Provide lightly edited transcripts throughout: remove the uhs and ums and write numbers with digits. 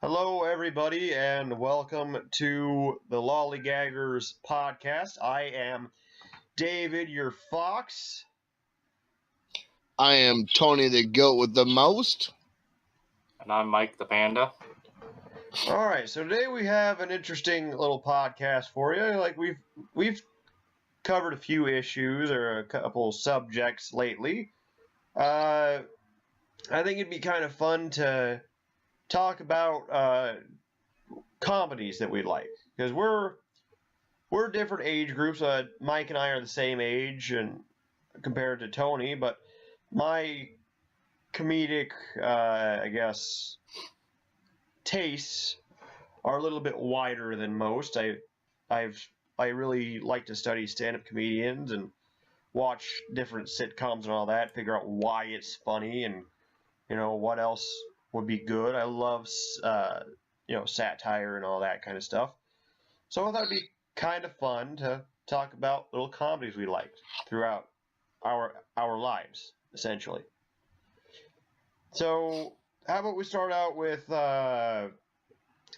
Hello, everybody, and welcome to the Lollygaggers podcast. I am David, your fox. I am Tony the goat with the most. And I'm Mike the panda. All right, so today we have an interesting little podcast for you. Like we've covered a few issues or a couple subjects lately. I think it'd be kind of fun to talk about comedies that we like, because we're different age groups. Mike and I are the same age, and compared to Tony, but my comedic, I guess, tastes are a little bit wider than most. I really like to study stand-up comedians and watch different sitcoms and all that, figure out why it's funny and what else would be good. I love satire and all that kind of stuff. So I thought it'd be kind of fun to talk about little comedies we liked throughout our lives, essentially. So how about we start out with let's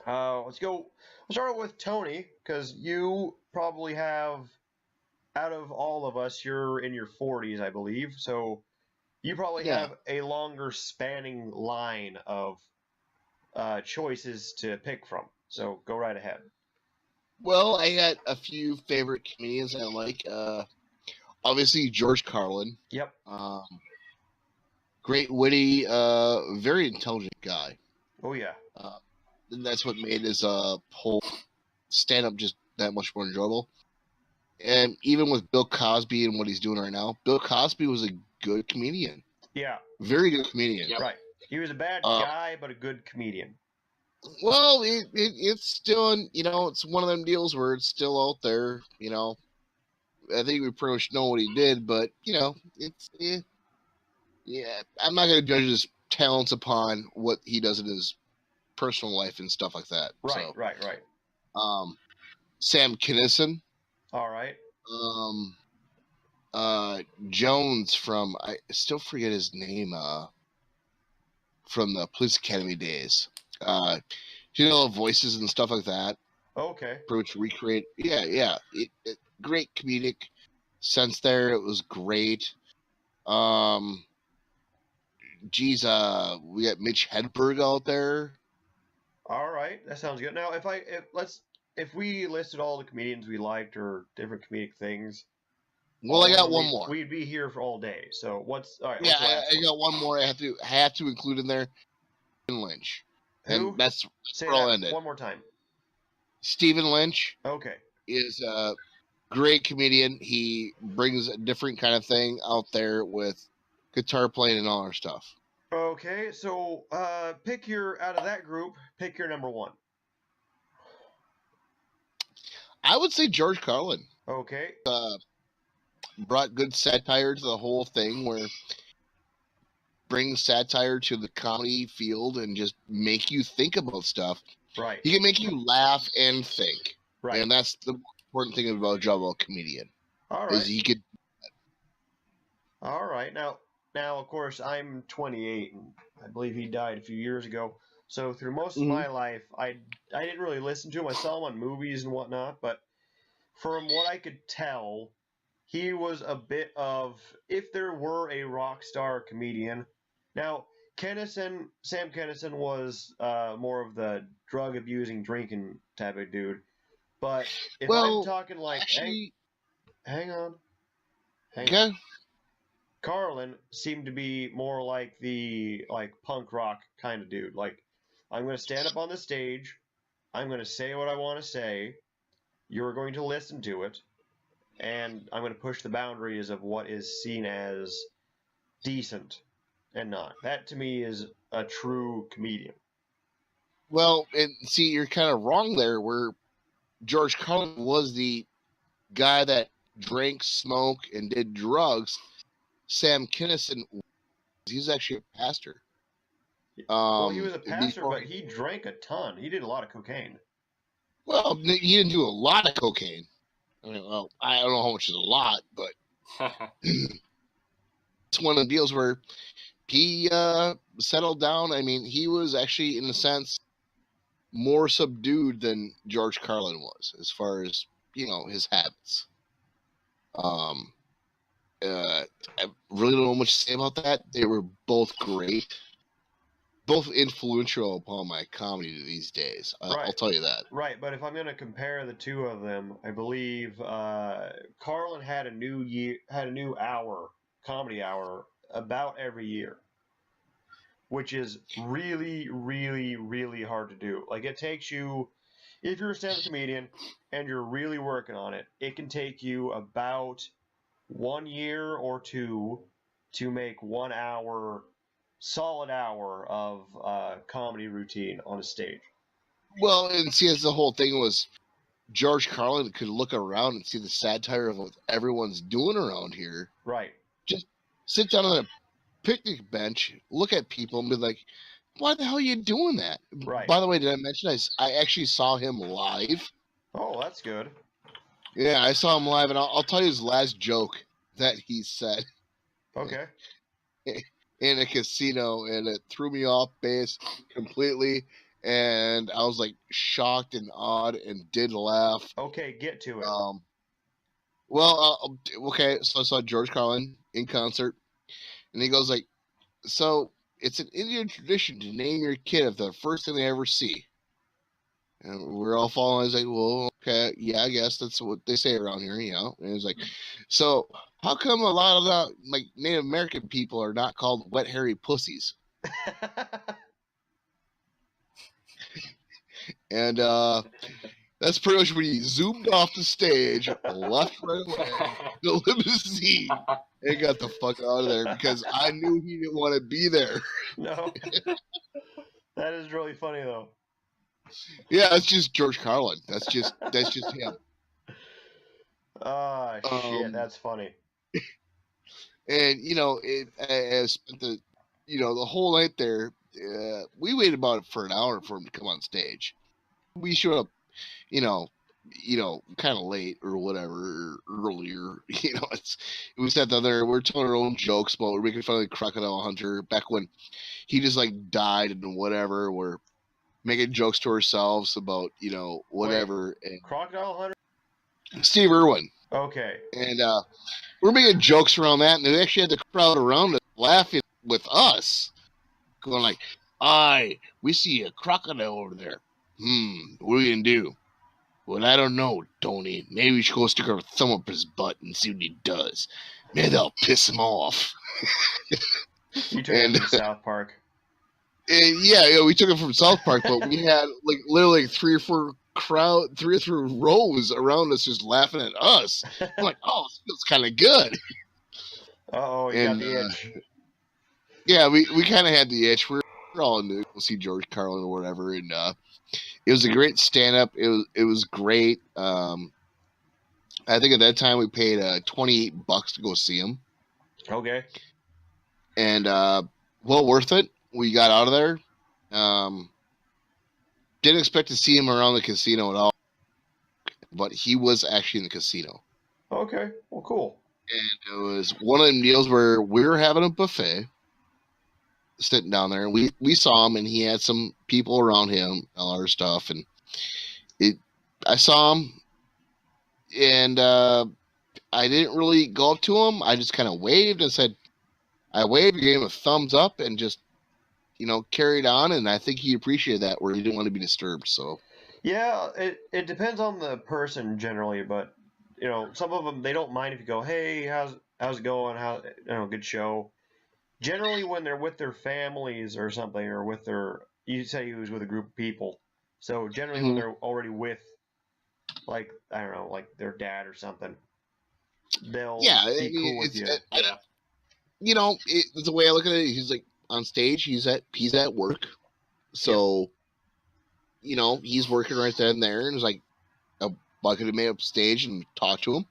start out with Tony, because you probably have, out of all of us, you're in your 40s, I believe, so you probably have a longer spanning line of choices to pick from. So go right ahead. Well, I got a few favorite comedians I like. Obviously, George Carlin. Yep. Great, witty, very intelligent guy. Oh, yeah. And that's what made his whole stand-up just that much more enjoyable. And even with Bill Cosby and what he's doing right now, Bill Cosby was a good comedian. Yeah. Very good comedian. Yep. Right. He was a bad guy, but a good comedian. Well, it's still, it's one of them deals where it's still out there, I think we pretty much know what he did, but, it's, I'm not going to judge his talents upon what he does in his personal life and stuff like that. Right, so, right. Sam Kinison. All right. Jones from, I still forget his name, from the Police Academy days. Voices and stuff like that. Okay. Pretty much recreate. Yeah. Great comedic sense there. It was great. We got Mitch Hedberg out there. All right, that sounds good. Now, if we listed all the comedians we liked or different comedic things. Well, I got one more. We'd be here for all day. So what's all right? Yeah, I got one more. I have to include in there. Stephen Lynch. Who? And that's where I'll end it. One more time. Stephen Lynch. Okay. Is a great comedian. He brings a different kind of thing out there with guitar playing and all our stuff. Okay, so out of that group, pick your number one. I would say George Carlin. Okay. Brought good satire to the whole thing, where brings satire to the comedy field and just make you think about stuff. Right. He can make you laugh and think. Right. And that's the important thing about a job of a comedian. All right. Is he could. All right. Now, of course, I'm 28, and I believe he died a few years ago. So through most of my life, I didn't really listen to him. I saw him on movies and whatnot, but from what I could tell, he was a bit of, if there were a rock star comedian. Now, Sam Kinison was more of the drug abusing, drinking type of dude. But if I'm talking like, actually, hang on. Carlin seemed to be more like the punk rock kind of dude. Like, I'm going to stand up on the stage. I'm going to say what I want to say. You're going to listen to it. And I'm going to push the boundaries of what is seen as decent and not. That, to me, is a true comedian. Well, and see, you're kind of wrong there, where George Carlin was the guy that drank, smoked, and did drugs. Sam Kinison, he's actually a pastor. Well, he was a pastor, but he drank a ton. He did a lot of cocaine. Well, he didn't do a lot of cocaine. I mean, well, I don't know how much is a lot, but it's one of the deals where he settled down. I mean, he was actually, in a sense, more subdued than George Carlin was, as far as his habits. I really don't know much to say about that. They were both great, both influential upon my comedy these days. I'll tell you that. Right, but if I'm going to compare the two of them, I believe Carlin had a new comedy hour about every year, which is really, really, really hard to do. Like, it takes you, if you're a stand-up comedian and you're really working on it, it can take you about 1 year or two to make 1 hour, solid hour of comedy routine on a stage. Well, and see, as the whole thing was, George Carlin could look around and see the satire of what everyone's doing around here. Right. Just sit down on a picnic bench, look at people, and be like, "Why the hell are you doing that?" Right. By the way, did I mention I actually saw him live? Oh, that's good. Yeah, I saw him live, and I'll tell you his last joke that he said. Okay. In a casino, and it threw me off base completely, and I was like shocked and awed and did laugh. Okay, get to it. Okay, so I saw George Carlin in concert, and he goes like, "So it's an Indian tradition to name your kid after the first thing they ever see." And we're all following. I was like, "Well, okay, yeah, I guess that's what they say around here, And it's like, so how come a lot of the Native American people are not called wet hairy pussies?" And that's pretty much when he zoomed off the stage, left right away, the limousine, and got the fuck out of there because I knew he didn't want to be there. No. That is really funny though. Yeah, that's just George Carlin. That's just him. Shit, that's funny. And I spent the whole night there. We waited about for an hour for him to come on stage. We showed up, kind of late or whatever, or earlier. We sat down there. We're telling our own jokes about we're making fun of the Crocodile Hunter back when he just died and whatever. We're making jokes to ourselves about whatever. Wait, and Crocodile Hunter? Steve Irwin. Okay. And we're making jokes around that, and they actually had the crowd around us laughing with us, going like, "Aye, we see a crocodile over there. What are we gonna do?" "Well, I don't know, Tony. Maybe we should go stick our thumb up his butt and see what he does. Maybe that'll piss him off." You took it from South Park. Yeah, we took it from South Park, but we had literally 3 or 4 rows around us just laughing at us. I'm like, "Oh, this feels kind of good." Oh, you got the itch. Yeah, we kind of had the itch. We're all new. We'll see George Carlin or whatever, and it was a great stand-up. It was great. I think at that time we paid $28 to go see him. Okay. And well worth it. We got out of there. Didn't expect to see him around the casino at all, but he was actually in the casino. Okay, well, cool. And it was one of them deals where we were having a buffet, sitting down there, and we saw him, and he had some people around him, all our stuff, and I saw him, and I didn't really go up to him. I just kind of waved and said, I waved, gave him a thumbs up, and just carried on, and I think he appreciated that, where he didn't want to be disturbed. So yeah, it depends on the person generally, but some of them, they don't mind if you go, "Hey, how's it going? Good show." Generally, when they're with their families or something, or with you say he was with a group of people, so generally when they're already with, I don't know, their dad or something, they'll be cool with you. The way I look at it, he's on stage, he's at work, so he's working right then and there, and it's I could have made up stage and talked to him.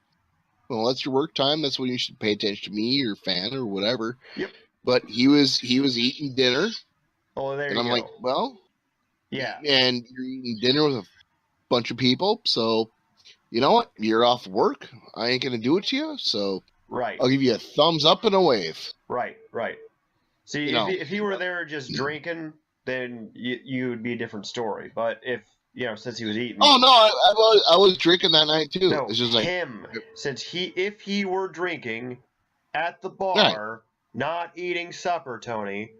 Well, that's your work time. That's when you should pay attention to me or fan or whatever. Yep. But he was eating dinner. Oh, there you go. And I'm like, well, yeah. And you're eating dinner with a bunch of people, so you know what? You're off work. I ain't gonna do it to you. So right. I'll give you a thumbs up and a wave. Right. See, if he were there just drinking, then you would be a different story. But if since he was eating, Oh no, I was drinking that night too. no, It's just like him, since if he were drinking at the Right. bar, not eating supper, Tony,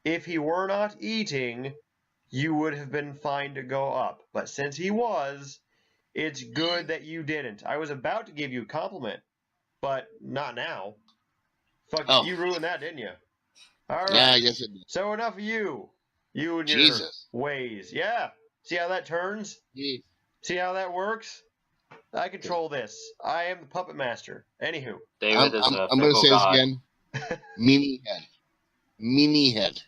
if he were not eating, you would have been fine to go up. But since he was, it's good that you didn't. I was about to give you a compliment, but not now. Fuck, Oh. you ruined that, didn't you? All right. Yeah, I guess it did. So enough of you. You and Jesus. your ways. Yeah. See how that turns? Jeez. See how that works? I control this. I am the puppet master. Anywho. David is a I'm going to fickle say god. this again. Meanie head. Meanie head.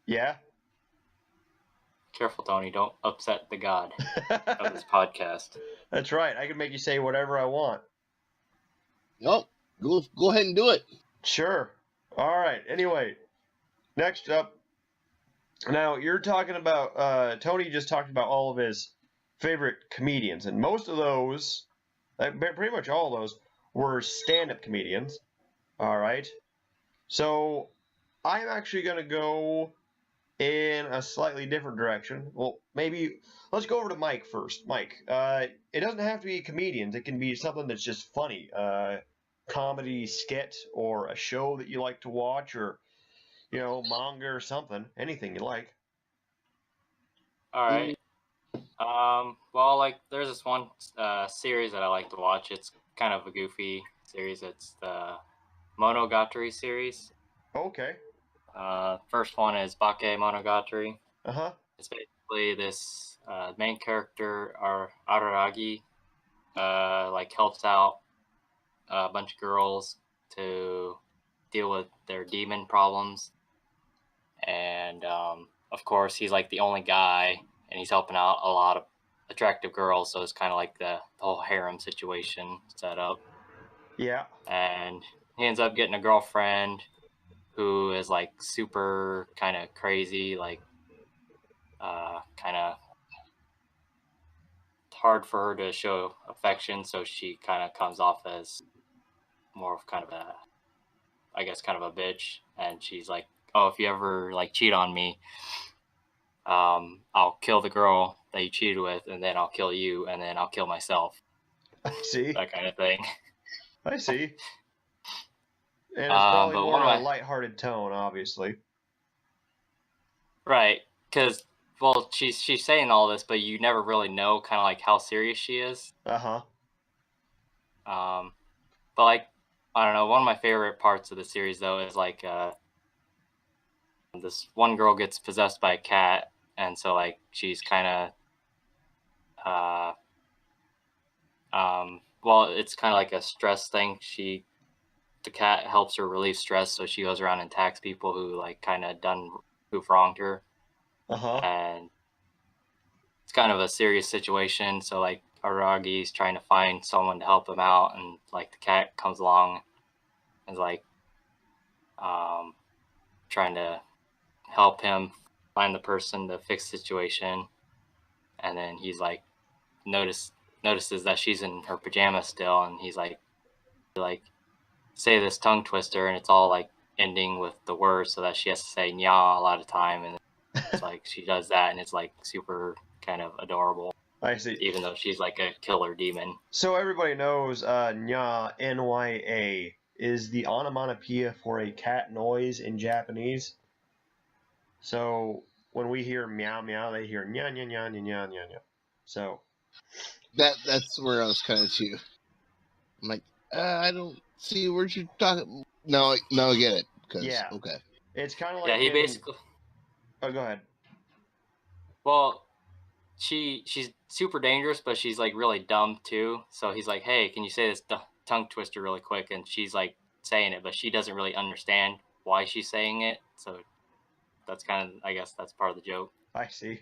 Yeah? Careful, Tony. Don't upset the god of this podcast. That's right. I can make you say whatever I want. Nope. Go ahead and do it. Sure. All right. Anyway, next up. Now, you're talking about, Tony just talked about all of his favorite comedians, and most of those, pretty much all of those, were stand-up comedians. All right. So, I'm actually going to go in a slightly different direction. Well, maybe, let's go over to Mike first. Mike, it doesn't have to be comedians. It can be something that's just funny. Comedy skit or a show that you like to watch, or manga or something, anything you like. All right. Well, like, there's this one series that I like to watch. It's kind of a goofy series. It's the Monogatari series. Okay. First one is Bake Monogatari. Uh-huh. It's basically this main character, Araragi, like helps out a bunch of girls to deal with their demon problems. And of course, he's like the only guy, and he's helping out a lot of attractive girls. So it's kind of like the whole harem situation set up. Yeah. And he ends up getting a girlfriend who is like super kind of crazy, like kind of hard for her to show affection. So she kind of comes off as more of kind of a, I guess, kind of a bitch. And she's like, oh, if you ever like cheat on me, I'll kill the girl that you cheated with, and then I'll kill you, and then I'll kill myself. I see. That kind of thing. I see. And it's probably but more one of of a my- lighthearted tone, obviously. Right, because well, she's saying all this, but you never really know kind of like how serious she is. Uh-huh. But like, I don't know. One of my favorite parts of the series though is like this one girl gets possessed by a cat, and so like she's kind of well, it's kind of like a stress thing. The cat helps her relieve stress, so she goes around and attacks people who like kind of who've wronged her. Uh-huh. And it's kind of a serious situation. So like Aragi's trying to find someone to help him out, and like the cat comes along and is like trying to help him find the person to fix the situation. And then he's like notices that she's in her pajamas still, and he's like say this tongue twister, and it's all like ending with the word, so that she has to say nya a lot of time, and it's like she does that, and it's like super kind of adorable, I see. even though she's like a killer demon. So everybody knows nya, N-Y-A, is the onomatopoeia for a cat noise in Japanese. So when we hear meow meow, they hear nya nya nya nya nya nya nya. So That's where I was kind of too. I'm like, I don't see where you're talking. No, I get it. Yeah. Okay. it's kind of like Yeah, he basically. Oh, go ahead. Well, she's super dangerous, but she's like really dumb too. So he's like, hey, can you say this tongue twister really quick? And she's like saying it, but she doesn't really understand why she's saying it. So that's kind of, I guess that's part of the joke. I see.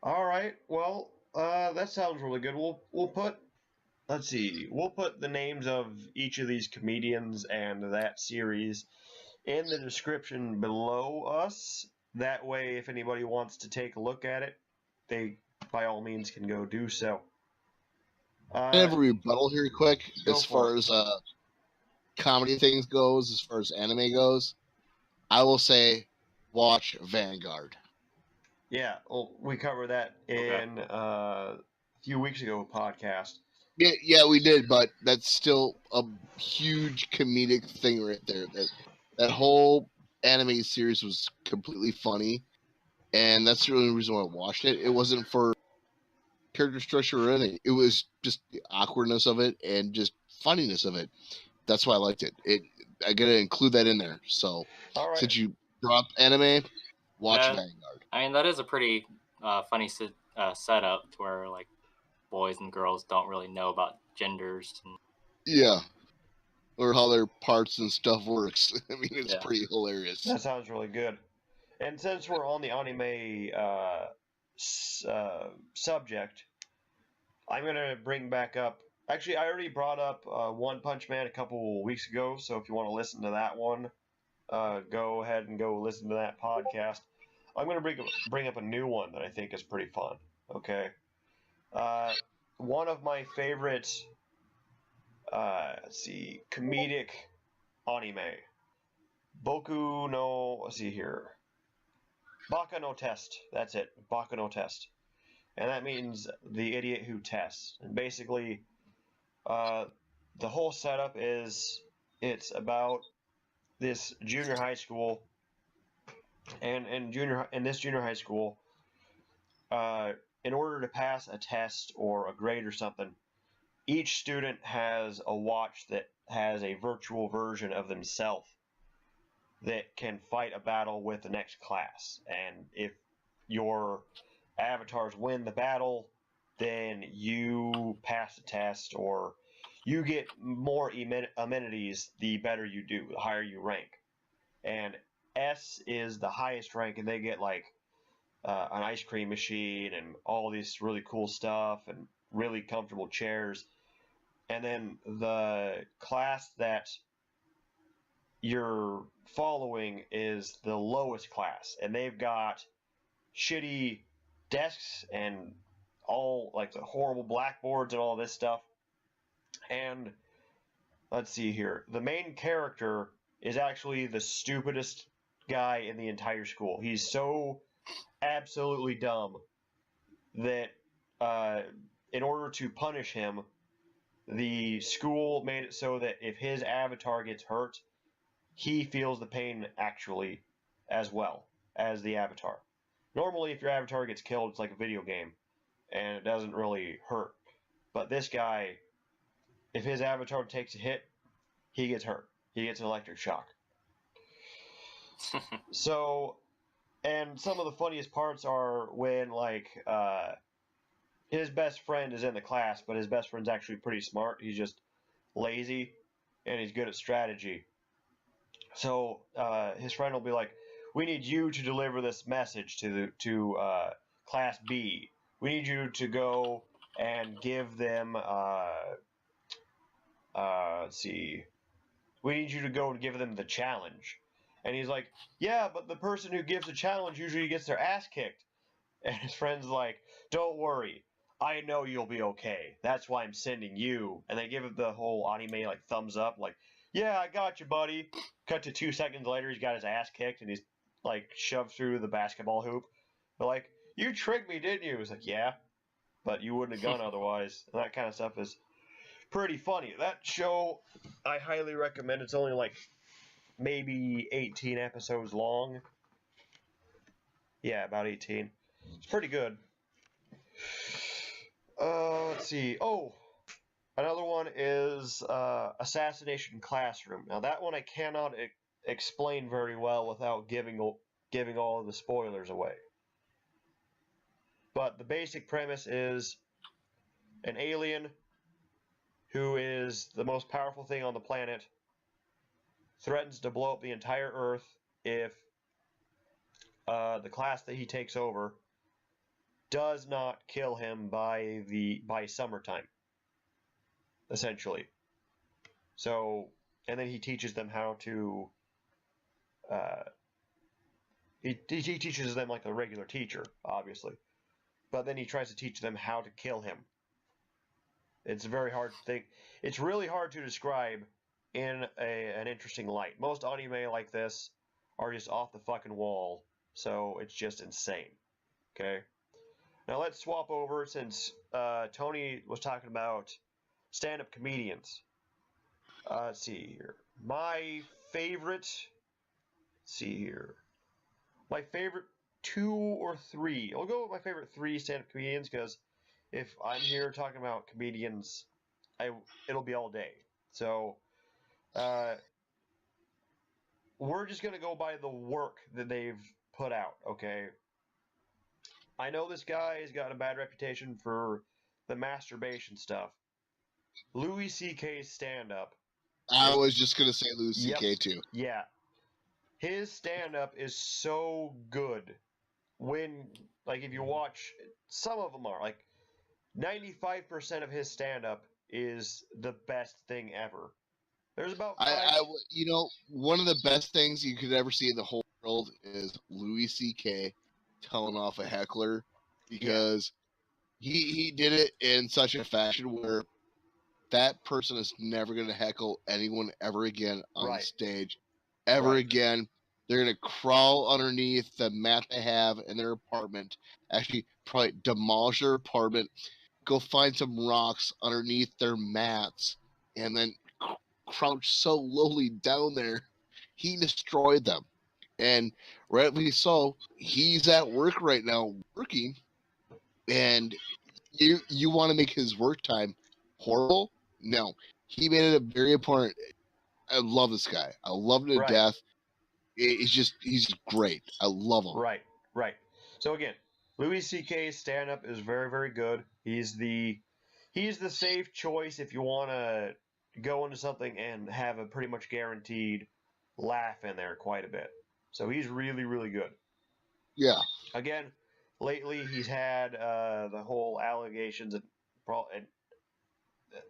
All right. Well, that sounds really good. We'll put. Let's see. We'll put the names of each of these comedians and that series in the description below us. That way, if anybody wants to take a look at it, they by all means can go do so. I have a rebuttal here, quick, Go as for far as comedy things goes, as far as anime goes. I will say, watch Vanguard. Yeah, well, we covered that in a few weeks ago podcast. Yeah, we did, but that's still a huge comedic thing right there. That whole anime series was completely funny, and that's the only reason why I watched it. It wasn't for character structure or anything. It was just the awkwardness of it and just funniness of it. That's why I liked it. I gotta include that in there. So All right. since you brought up anime, watch Yeah. Vanguard. I mean, that is a pretty funny setup to where like boys and girls don't really know about genders. And... Yeah. Or how their parts and stuff works. I mean, it's Yeah. pretty hilarious. That sounds really good. And since we're on the anime subject, I'm going to bring back up. Actually, I already brought up One Punch Man a couple weeks ago, so if you want to listen to that one, go ahead and go listen to that podcast. I'm going to bring up a new one that I think is pretty fun. Okay. One of my favorite, comedic anime. Boku no, let's see here. Baka no Test. That's it. Baka no Test. And that means the idiot who tests. And basically, the whole setup is it's about this junior high school, and in this junior high school, in order to pass a test or a grade or something, each student has a watch that has a virtual version of themselves that can fight a battle with the next class. And if your avatars win the battle, then you pass the test, or you get more amenities the better you do, the higher you rank. And S is the highest rank, and they get like an ice cream machine and all this really cool stuff and really comfortable chairs. And then the class that you're following is the lowest class, and they've got shitty desks and all like the horrible blackboards and all this stuff. And let's see here, the main character is actually the stupidest guy in the entire school. He's so absolutely dumb that in order to punish him, the school made it so that if his avatar gets hurt, he feels the pain actually as well as the avatar. Normally, if your avatar gets killed, it's like a video game, and it doesn't really hurt. But this guy, if his avatar takes a hit, he gets hurt. He gets an electric shock. So, and some of the funniest parts are when, like, his best friend is in the class, but his best friend's actually pretty smart. He's just lazy, and he's good at strategy. So his friend will be like, "We need you to deliver this message to Class B. We need you to go and give them. Let's see. We need you to go and give them the challenge." And he's like, "Yeah, but the person who gives the challenge usually gets their ass kicked." And his friend's like, "Don't worry. I know you'll be okay. That's why I'm sending you." And they give it the whole anime like thumbs up, like, "Yeah, I got you, buddy." Cut to 2 seconds later, he's got his ass kicked and he's like shoved through the basketball hoop. They're like, "You tricked me, didn't you?" He's like, "Yeah, but you wouldn't have gone otherwise." And that kind of stuff is pretty funny. That show, I highly recommend. It's only like maybe 18 episodes long. Yeah, about 18. It's pretty good. Let's see. Oh, another one is Assassination Classroom. Now that one I cannot explain very well without giving all of the spoilers away. But the basic premise is an alien who is the most powerful thing on the planet threatens to blow up the entire Earth if the class that he takes over does not kill him by summertime, essentially. So, and then he teaches them how to. He teaches them like a regular teacher, obviously, but then he tries to teach them how to kill him. It's a very hard thing. It's really hard to describe in an interesting light. Most anime like this are just off the fucking wall, So it's just insane. Okay. Now let's swap over since Tony was talking about stand-up comedians. Let's see here. My favorite. Let's see here. My favorite 2 or 3. I'll go with my favorite 3 stand-up comedians because if I'm here talking about comedians, it'll be all day. So we're just gonna go by the work that they've put out. Okay. I know this guy has got a bad reputation for the masturbation stuff. Louis C.K.'s stand-up. I was just gonna say Louis Yep. C.K. too. Yeah. His stand-up is so good. When, like, if you watch, some of them are, like, 95% of his stand-up is the best thing ever. There's about 5... you know, one of the best things you could ever see in the whole world is Louis C.K. telling off a heckler, because he did it in such a fashion where that person is never going to heckle anyone ever again on stage, ever again. They're going to crawl underneath the mat they have in their apartment, actually probably demolish their apartment, go find some rocks underneath their mats, and then crouch so lowly down there, he destroyed them. And rightly so, he's at work right now working, and you want to make his work time horrible? No. He made it very important. I love this guy. I love him to death. He's great. I love him. Right. So again, Louis C.K.'s stand-up is very, very good. He's the safe choice if you want to go into something and have a pretty much guaranteed laugh in there quite a bit. So he's really, really good. Yeah. Again, lately he's had the whole allegations and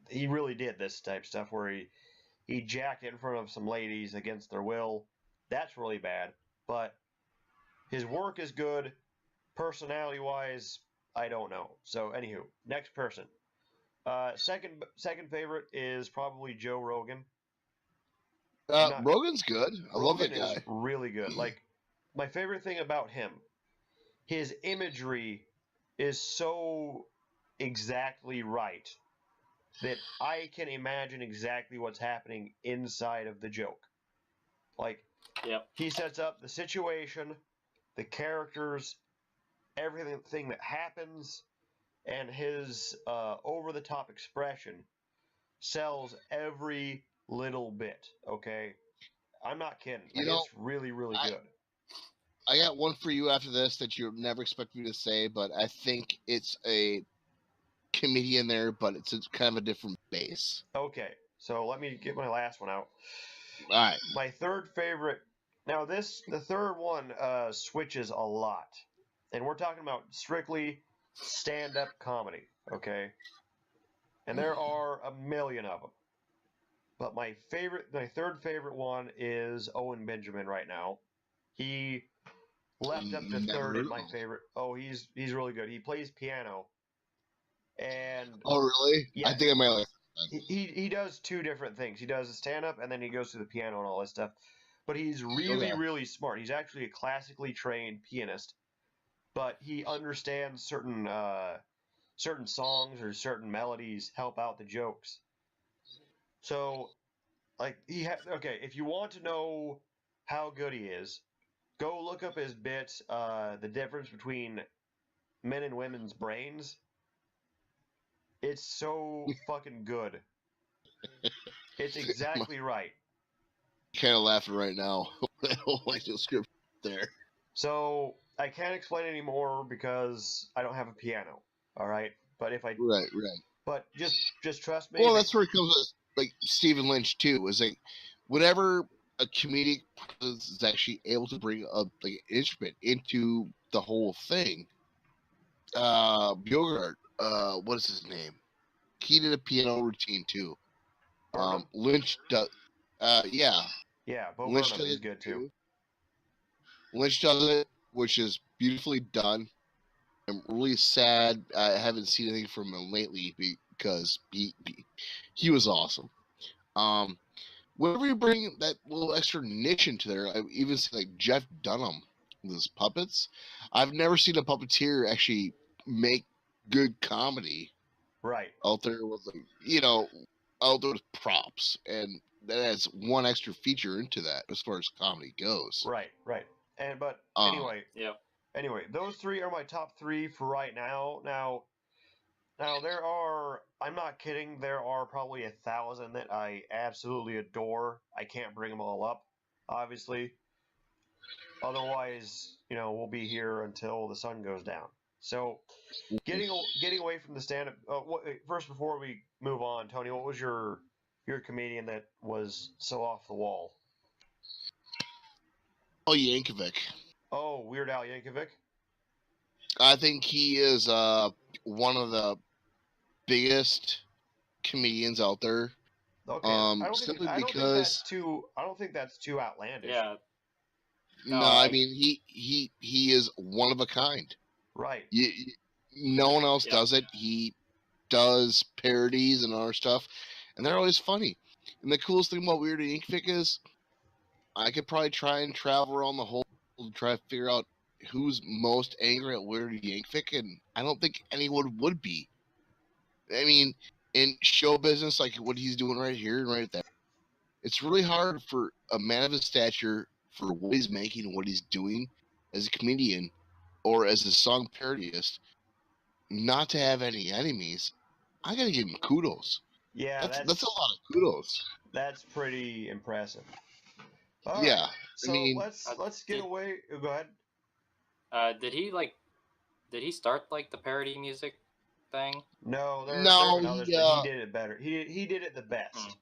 he really did this type of stuff where he jacked in front of some ladies against their will. That's really bad. But his work is good. Personality-wise, I don't know. So, anywho, next person. Second favorite is probably Joe Rogan. Rogan's good. I love that guy. Rogan is really good. Like, my favorite thing about him, his imagery is so exactly right that I can imagine exactly what's happening inside of the joke. Like, he sets up the situation, the characters, everything that happens, and his over-the-top expression sells every little bit, okay? I'm not kidding. It's really, really good. I got one for you after this that you'll never expect me to say, but I think it's a comedian there, but it's kind of a different base. Okay, so let me get my last one out. All right. My third favorite. Now, the third one switches a lot. And we're talking about strictly stand-up comedy, okay? And there are a million of them. But my third favorite one is Owen Benjamin right now. He left up to third in my favorite. Oh, he's really good. He plays piano. And oh, really? Yeah, I think I might like that. He does two different things. He does the stand-up, and then he goes to the piano and all that stuff. But he's really, really smart. He's actually a classically trained pianist. But he understands certain songs or certain melodies help out the jokes. So, like, if you want to know how good he is, go look up his bit, the difference between men and women's brains. It's so fucking good. It's exactly right. Kind of laughing right now. I don't like the script there. So, I can't explain anymore because I don't have a piano. All right, but if I right. But just trust me. Well, that's where it comes with, like, Stephen Lynch too. Is like whenever a comedic is actually able to bring an instrument into the whole thing. Bjorgard, what is his name? He did a piano routine too. Lynch does. Yeah, Bo Burnham is good too. Lynch does it, which is beautifully done. I'm really sad I haven't seen anything from him lately because he was awesome. Whenever you bring that little extra niche into there, I even see like Jeff Dunham those puppets. I've never seen a puppeteer actually make good comedy Right. out there with, out there with props, and that adds one extra feature into that as far as comedy goes. Right. But anyway, Yep. Anyway, those three are my top three for right now. Now there are, I'm not kidding, there are probably 1,000 that I absolutely adore. I can't bring them all up, obviously. Otherwise, we'll be here until the sun goes down. So, getting away from the stand-up. First, before we move on, Tony, what was your comedian that was so off the wall? Oh, Yankovic. Oh, Weird Al Yankovic. I think he is one of the biggest comedians out there. Okay, I don't think that's too outlandish. Yeah. No, I mean he is one of a kind. Right. No one else does it. He does parodies and other stuff, and they're always funny. And the coolest thing about Weird Al Yankovic is, I could probably try and travel around the whole world to try to figure out who's most angry at Weird Al Yankovic, and I don't think anyone would be. I mean, in show business, like what he's doing right here and right there, it's really hard for a man of his stature, for what he's making and what he's doing as a comedian or as a song parodyist, not to have any enemies. I gotta give him kudos. Yeah, that's a lot of kudos. That's pretty impressive. Yeah, right. So I mean, let's get away. Go ahead. Did he start like the parody music thing? No, no, he did it better. He did it the best.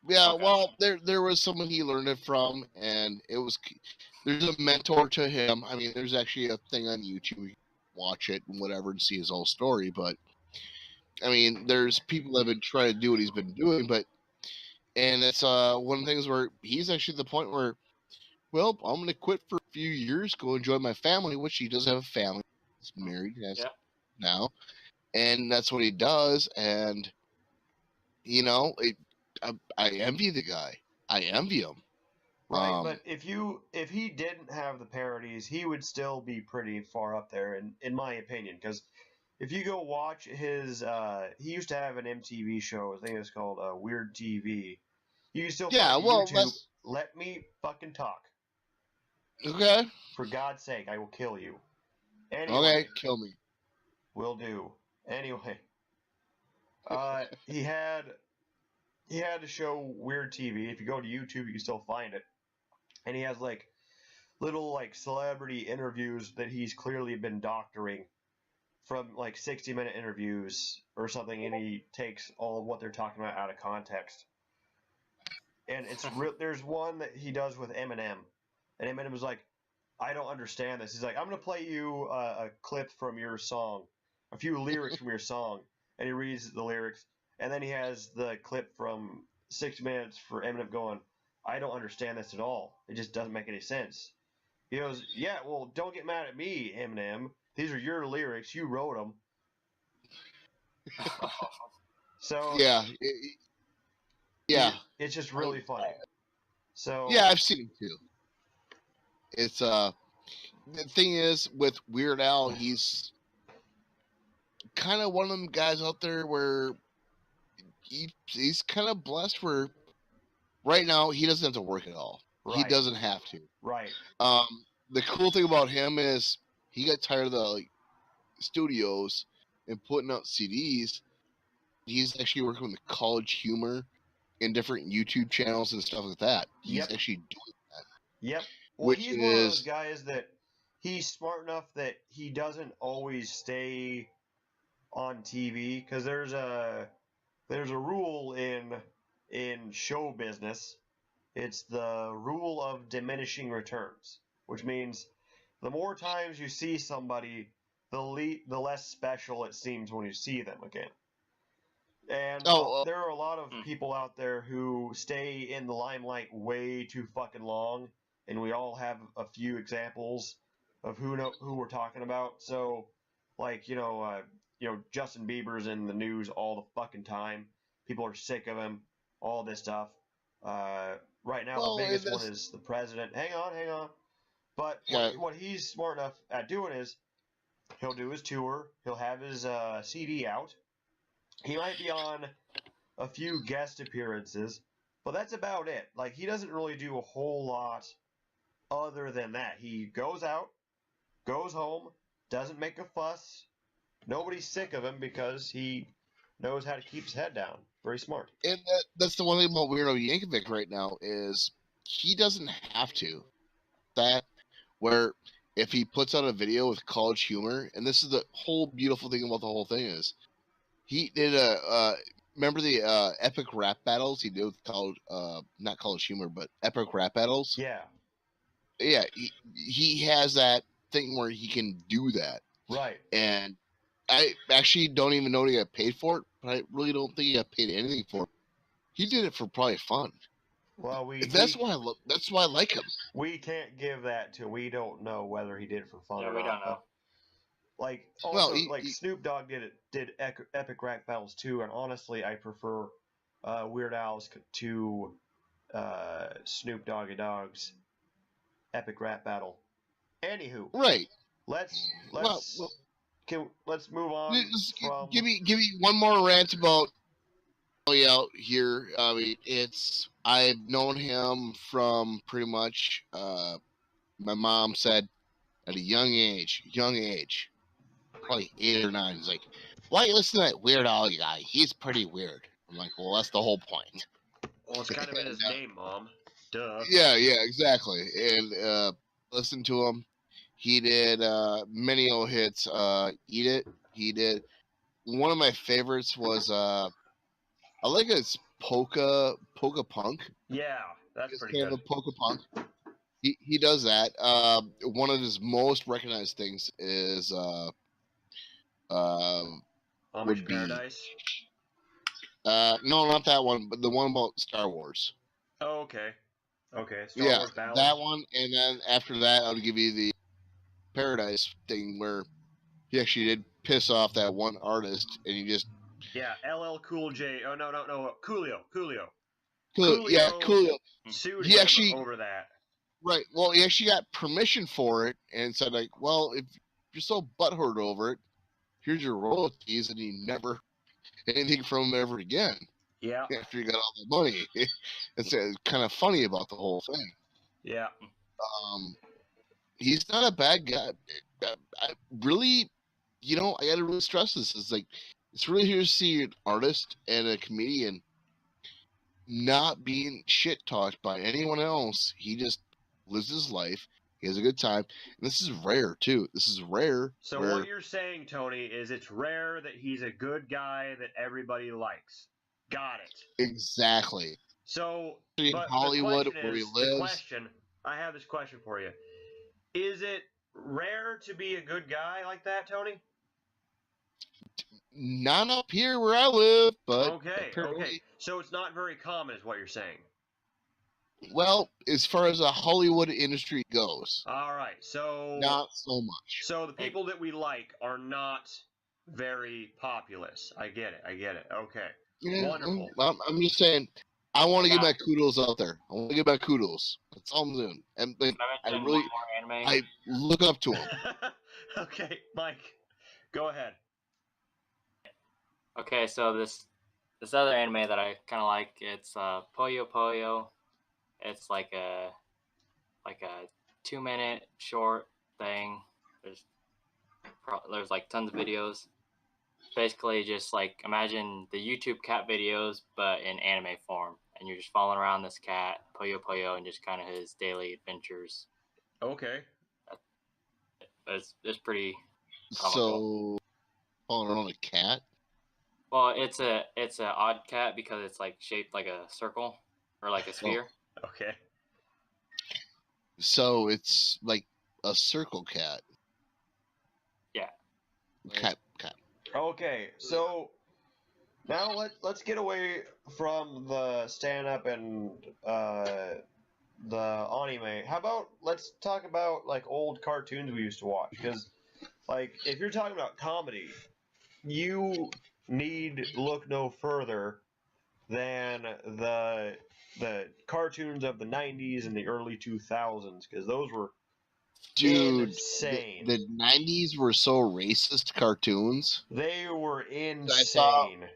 Yeah, Okay. well, there was someone he learned it from, and there's a mentor to him. I mean, there's actually a thing on YouTube. You can watch it and whatever and see his whole story. But I mean, there's people that have been trying to do what he's been doing, and it's one of the things where he's actually at the point where, well, I'm going to quit for a few years, go enjoy my family, which he does have a family. He's married now, and that's what he does. And I envy the guy. I envy him. Right, but if he didn't have the parodies, he would still be pretty far up there, in my opinion. Because if you go watch his, he used to have an MTV show. I think it was called Weird TV. You can still find YouTube. Let me fucking talk. Okay. For God's sake, I will kill you. Anyway, okay, kill me. Will do. Anyway, he had a show Weird TV. If you go to YouTube, you can still find it. And he has like little like celebrity interviews that he's clearly been doctoring from like 60-minute interviews or something, and he takes all of what they're talking about out of context. And it's there's one that he does with Eminem, and Eminem was like, "I don't understand this." He's like, "I'm gonna play you a clip from your song, a few lyrics from your song," and he reads the lyrics, and then he has the clip from 6 minutes for Eminem going, "I don't understand this at all. It just doesn't make any sense." He goes, "Yeah, well, don't get mad at me, Eminem. These are your lyrics. You wrote them." So it's just really funny. So yeah, I've seen it too. It's the thing is with Weird Al, he's kind of one of them guys out there where he's kind of blessed where right now he doesn't have to work at all. Right. He doesn't have to. Right. The cool thing about him is he got tired of the studios and putting out CDs. He's actually working with the College Humor and different YouTube channels and stuff like that. He's actually doing that. Yep. Well, he's one of those guys that he's smart enough that he doesn't always stay on TV, because there's a rule in show business. It's the rule of diminishing returns, which means the more times you see somebody, the less special it seems when you see them again. And there are a lot of people out there who stay in the limelight way too fucking long, and we all have a few examples of who we're talking about. So, like Justin Bieber's in the news all the fucking time. People are sick of him. All this stuff. Right now, the biggest one is the president. Hang on. But Yeah. what he's smart enough at doing is he'll do his tour. He'll have his CD out. He might be on a few guest appearances, but that's about it. Like, he doesn't really do a whole lot other than that. He goes out, goes home, doesn't make a fuss. Nobody's sick of him because he knows how to keep his head down. Very smart. And that's the one thing about Weirdo Yankovic right now is he doesn't have to. That where if he puts out a video with college humor, and this is the whole beautiful thing about the whole thing is he did remember the epic rap battles he did with college not college humor but epic rap battles. Yeah. Yeah, he has that thing where he can do that. Right. And I actually don't even know he got paid for it, but I really don't think he got paid anything for it. He did it for probably fun. Well, That's why I like him. We can't give that to. We don't know whether he did it for fun Yeah, or we not. don't know. Like also, Well, like Snoop Dogg did epic rap battles too, and honestly, I prefer Weird Al's to Snoop Doggy Dogg's epic rap battle. Anywho, Right. let's Well, let's move on just from. give me one more rant about out here. I mean, I've known him from pretty much. My mom said at a young age, probably 8 or 9. He's like, "Why you listen to that Weird Al guy? He's pretty weird." I'm like, "Well, that's the whole point." Well, it's kind of in his name, Mom. Duh. Yeah, exactly. And listen to him. He did many old hits. Eat It. He did. One of my favorites was I like his polka punk. Yeah, that's It's pretty kind good. of a polka punk. He does that. One of his most recognized things is Amish would be Paradise. no, not that one, but the one about Star Wars. Oh, okay. Okay. Star Yeah, Wars Ballads. that one, and then after that, I would give you the Paradise thing where he actually did piss off that one artist, and he just Yeah, LL Cool J. Oh no, Coolio. Coolio. Sued He him actually- over that. Right. Well, he actually got permission for it and said, like, well, if you're so butthurt over it, here's your royalties, and he never anything from him ever again Yeah. after he got all the money. It's kind of funny about the whole thing. Yeah. He's not a bad guy. I really, I got to really stress this. It's like, it's really here to see an artist and a comedian not being shit talked by anyone else. He just lives his life. He has a good time. And this is rare, too. This is rare. So what you're saying, Tony, is it's rare that he's a good guy that everybody likes. Got it. Exactly. So, In but Hollywood, the question where he is, lives. I have this question for you. Is it rare to be a good guy like that, Tony? Not up here where I live, but Okay. apparently, So it's not very common, is what you're saying. well, as far as the Hollywood industry goes, All right. So not so much. So the people that we like are not very populous. I get it. Okay. Yeah, Wonderful. I'm just saying, I want to get my kudos out there. I want to get my kudos. That's all I'm doing. And Can I mention really- one more anime? I look up to him. Okay, Mike, go ahead. Okay, so this other anime that I kind of like, it's Puyo Puyo. It's like a 2-minute short thing. There's like tons of videos. Basically, just like imagine the YouTube cat videos, but in anime form, and you're just following around this cat, Puyo Puyo, and just kind of his daily adventures. Okay. But it's pretty. So, following around a cat. Well, it's a odd cat because it's like shaped like a circle or like a sphere. Okay. So it's like a circle cat. Yeah. Cat. Okay, so now let's get away from the stand-up and the anime. How about let's talk about like old cartoons we used to watch? Because like if you're talking about comedy, you need look no further than the cartoons of the 90s and the early 2000s, because those were Dude, insane. the 90s were so racist cartoons. They were I saw insane.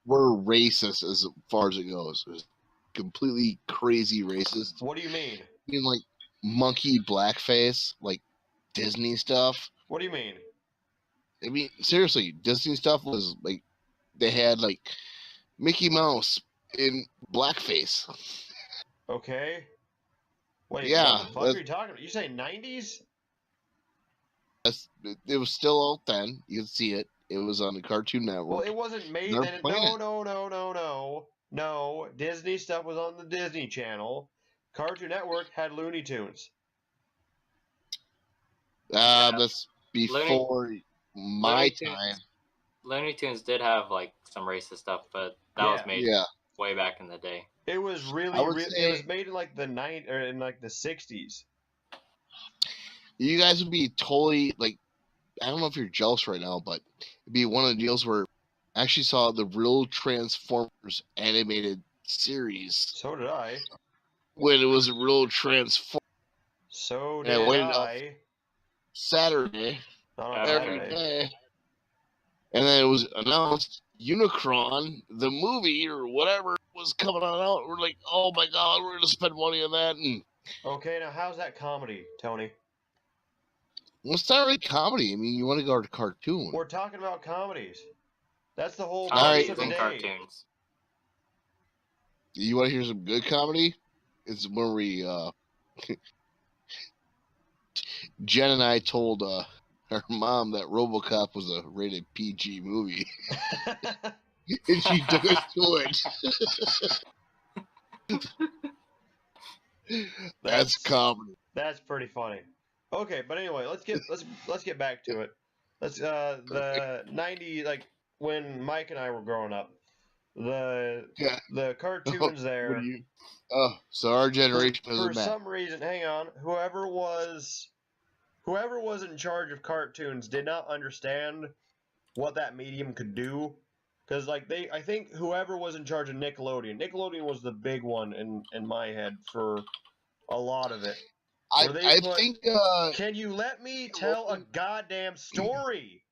were racist as far as it goes. It was completely crazy racist. What do you mean? I mean, like monkey blackface, like Disney stuff. What do you mean? I mean, seriously, Disney stuff was like they had like Mickey Mouse in blackface. Okay. Wait, Yeah, what the fuck are you talking about? You say 90s? it was still out then. You could see it. It was on the Cartoon Well, Network. it wasn't made They're then. playing it. No. Disney stuff was on the Disney Channel. Cartoon Network had Looney Tunes. Yeah. That's before my Looney time. Tunes, Looney Tunes did have like some racist stuff, but that was made Yeah. way back in the day. It was really, I would it say- was made in like the in like the 60s. You guys would be totally like, I don't know if you're jealous right now, but it'd be one of the deals where I actually saw the real Transformers animated series So did I. when it was a real Transformers So Yeah, did waited up. I. Saturday Not on Yeah, every Saturday. day. And then it was announced Unicron, the movie or whatever, was coming on out. We're like, oh my god, we're gonna spend money on that. And Okay, now how's that comedy, Tony? well, it's not really comedy. I mean, you want to go to cartoon. We're talking about comedies. That's the whole Alright, purpose of the and day. cartoons. You want to hear some good comedy? It's when we Jen and I told her mom that RoboCop was a rated PG movie, and she took us to it. That's comedy. That's pretty funny. Okay, but anyway, let's get back to it. Let's the 90, like when Mike and I were growing up, the Yeah. the cartoons What there. do you? Oh, so our generation For doesn't matter. some reason, hang on, whoever was in charge of cartoons did not understand what that medium could do. Because like I think whoever was in charge of Nickelodeon was the big one in my head for a lot of it. I, Where they I put- think. Can you let me tell a goddamn story?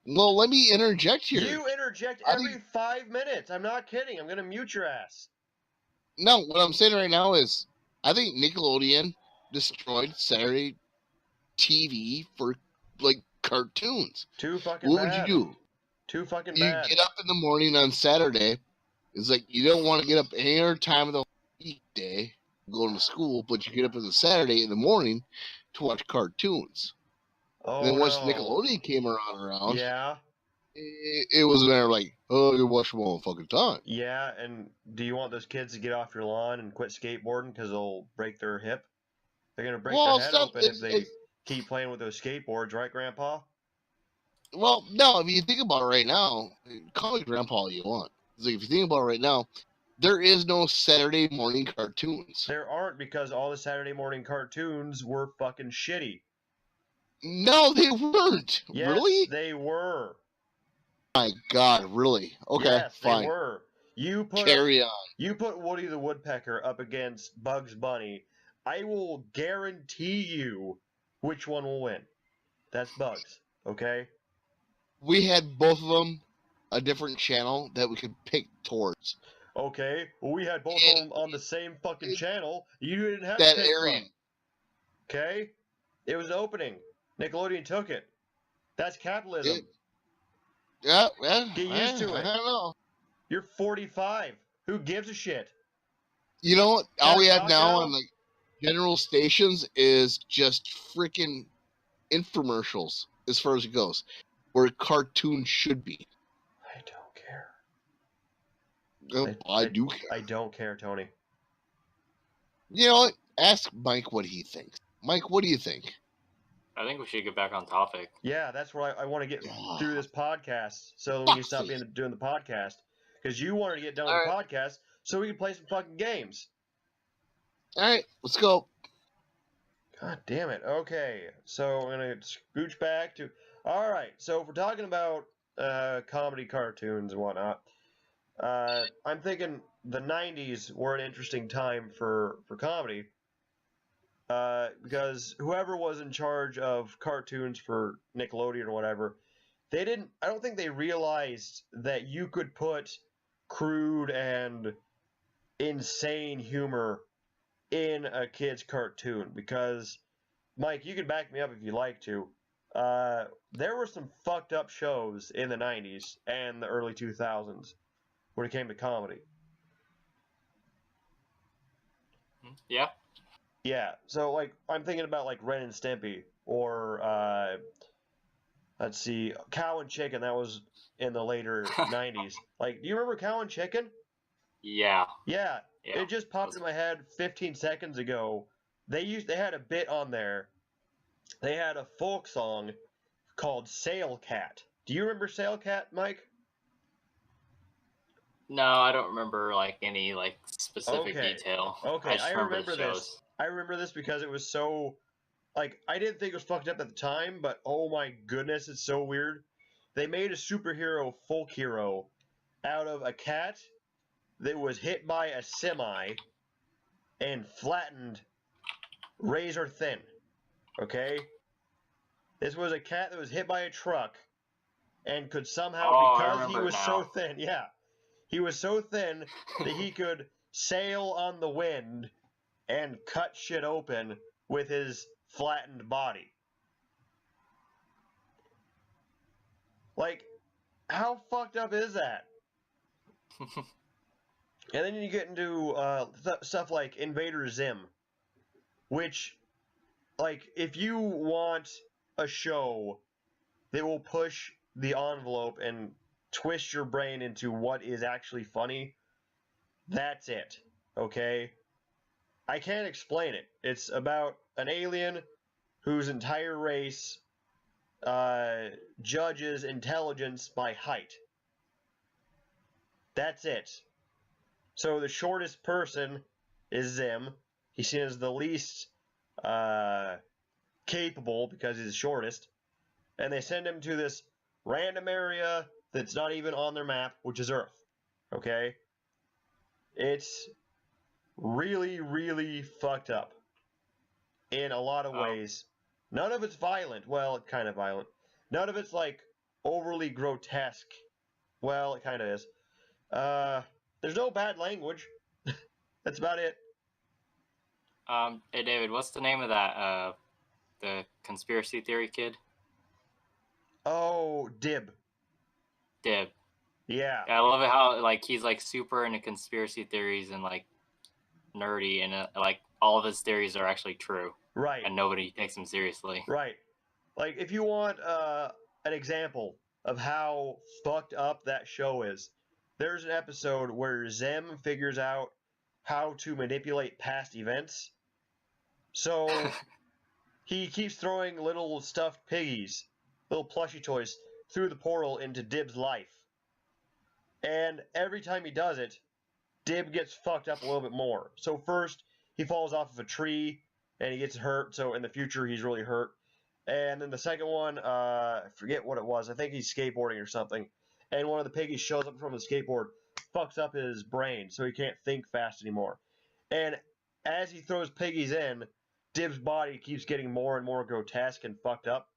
Well, let me interject here. You interject I every 5 minutes. I'm not kidding. I'm gonna mute your ass. No, what I'm saying right now is, I think Nickelodeon destroyed Saturday TV for like cartoons. Too fucking What bad. would you do? Too fucking You bad. get up in the morning on Saturday. It's like you don't want to get up any other time of the weekday going to school, but you get up on the Saturday in the morning to watch cartoons. Oh, And then once no. Nickelodeon came around, Yeah, it was there like, oh, you watch them all the fucking time. yeah. And do you want those kids to get off your lawn and quit skateboarding because they'll break their hip? They're gonna break Well, their head it's not- open if it's- they it's- keep playing with those skateboards, right, Grandpa? Well, no, if you think about it right now, call me grandpa all you want. It's like, if you think about it right now, there is no Saturday morning cartoons. There aren't because all the Saturday morning cartoons were fucking shitty. No, they weren't. Yes, Really? they were. My God, really? Okay, yes, fine. they were. You put Carry on. You put Woody the Woodpecker up against Bugs Bunny, I will guarantee you which one will win. That's Bugs, okay? We had both of them a different channel that we could pick towards. Okay, well, we had both of them on the same fucking channel. You didn't have That to pick area. from. Okay? It was opening. Nickelodeon took it. That's capitalism. Yeah, Get used to it. I don't know. You're 45. Who gives a shit? You know what? All we have Talk now now? on like general stations is just freaking infomercials as far as it goes, where cartoons should be. I don't care. I do care. I don't care, Tony. You know what? Ask Mike what he thinks. Mike, what do you think? I think we should get back on topic. Yeah, that's what I want to get Yeah. through this podcast so we Fuck can stop this. doing the podcast. Because you wanted to get done with the podcast so we can play some fucking games. All right, let's go. God damn it. Okay, so I'm going to scooch back to... Alright, so if we're talking about comedy cartoons and whatnot, I'm thinking the 90s were an interesting time for comedy. because whoever was in charge of cartoons for Nickelodeon or whatever, they didn't. I don't think they realized that you could put crude and insane humor in a kid's cartoon. Because, Mike, you can back me up if you like to. There were some fucked up shows in the 90s and the early 2000s when it came to comedy. Yeah. Yeah, so like I'm thinking about like Ren and Stimpy or let's see, Cow and Chicken. That was in the later 90s. Like, do you remember Cow and Chicken? Yeah. Yeah, Yeah. it just popped in my head 15 seconds ago. They had a bit on there. They had a folk song called Sail Cat. Do you remember Sail Cat, Mike? No, I don't remember like any like specific Okay. detail. Okay, I just I remember remember the shows. this. I remember this because it was so, like, I didn't think it was fucked up at the time, but oh my goodness, it's so weird. They made a superhero folk hero out of a cat that was hit by a semi and flattened razor thin. Okay? This was a cat that was hit by a truck and could somehow, Oh, I because he remember was now. so thin, yeah, he was so thin that he could sail on the wind and cut shit open with his flattened body. Like, how fucked up is that? And then you get into stuff like Invader Zim, which, like, if you want a show that will push the envelope and twist your brain into what is actually funny, that's it, okay? I can't explain it. It's about an alien whose entire race judges intelligence by height. That's it. So the shortest person is Zim. He's seen as the least capable because he's the shortest. And they send him to this random area that's not even on their map, which is Earth. Okay? It's really, really fucked up in a lot of ways. None of it's violent. Well, kind of violent. None of it's like overly grotesque. Well, it kind of is. There's no bad language. That's about it. Hey David, what's the name of that the conspiracy theory kid? Oh, Dib. Dib. Yeah. I love it how like he's like super into conspiracy theories and like nerdy and like all of his theories are actually true. Right. And nobody takes him seriously. Right. Like, if you want an example of how fucked up that show is, there's an episode where Zem figures out how to manipulate past events. So he keeps throwing little stuffed piggies, little plushy toys, through the portal into Dib's life. And every time he does it, Dib gets fucked up a little bit more. So first, he falls off of a tree and he gets hurt, so in the future he's really hurt. And then the second one, I forget what it was. I think he's skateboarding or something. And one of the piggies shows up from the skateboard, fucks up his brain, so he can't think fast anymore. And as he throws piggies in, Dib's body keeps getting more and more grotesque and fucked up.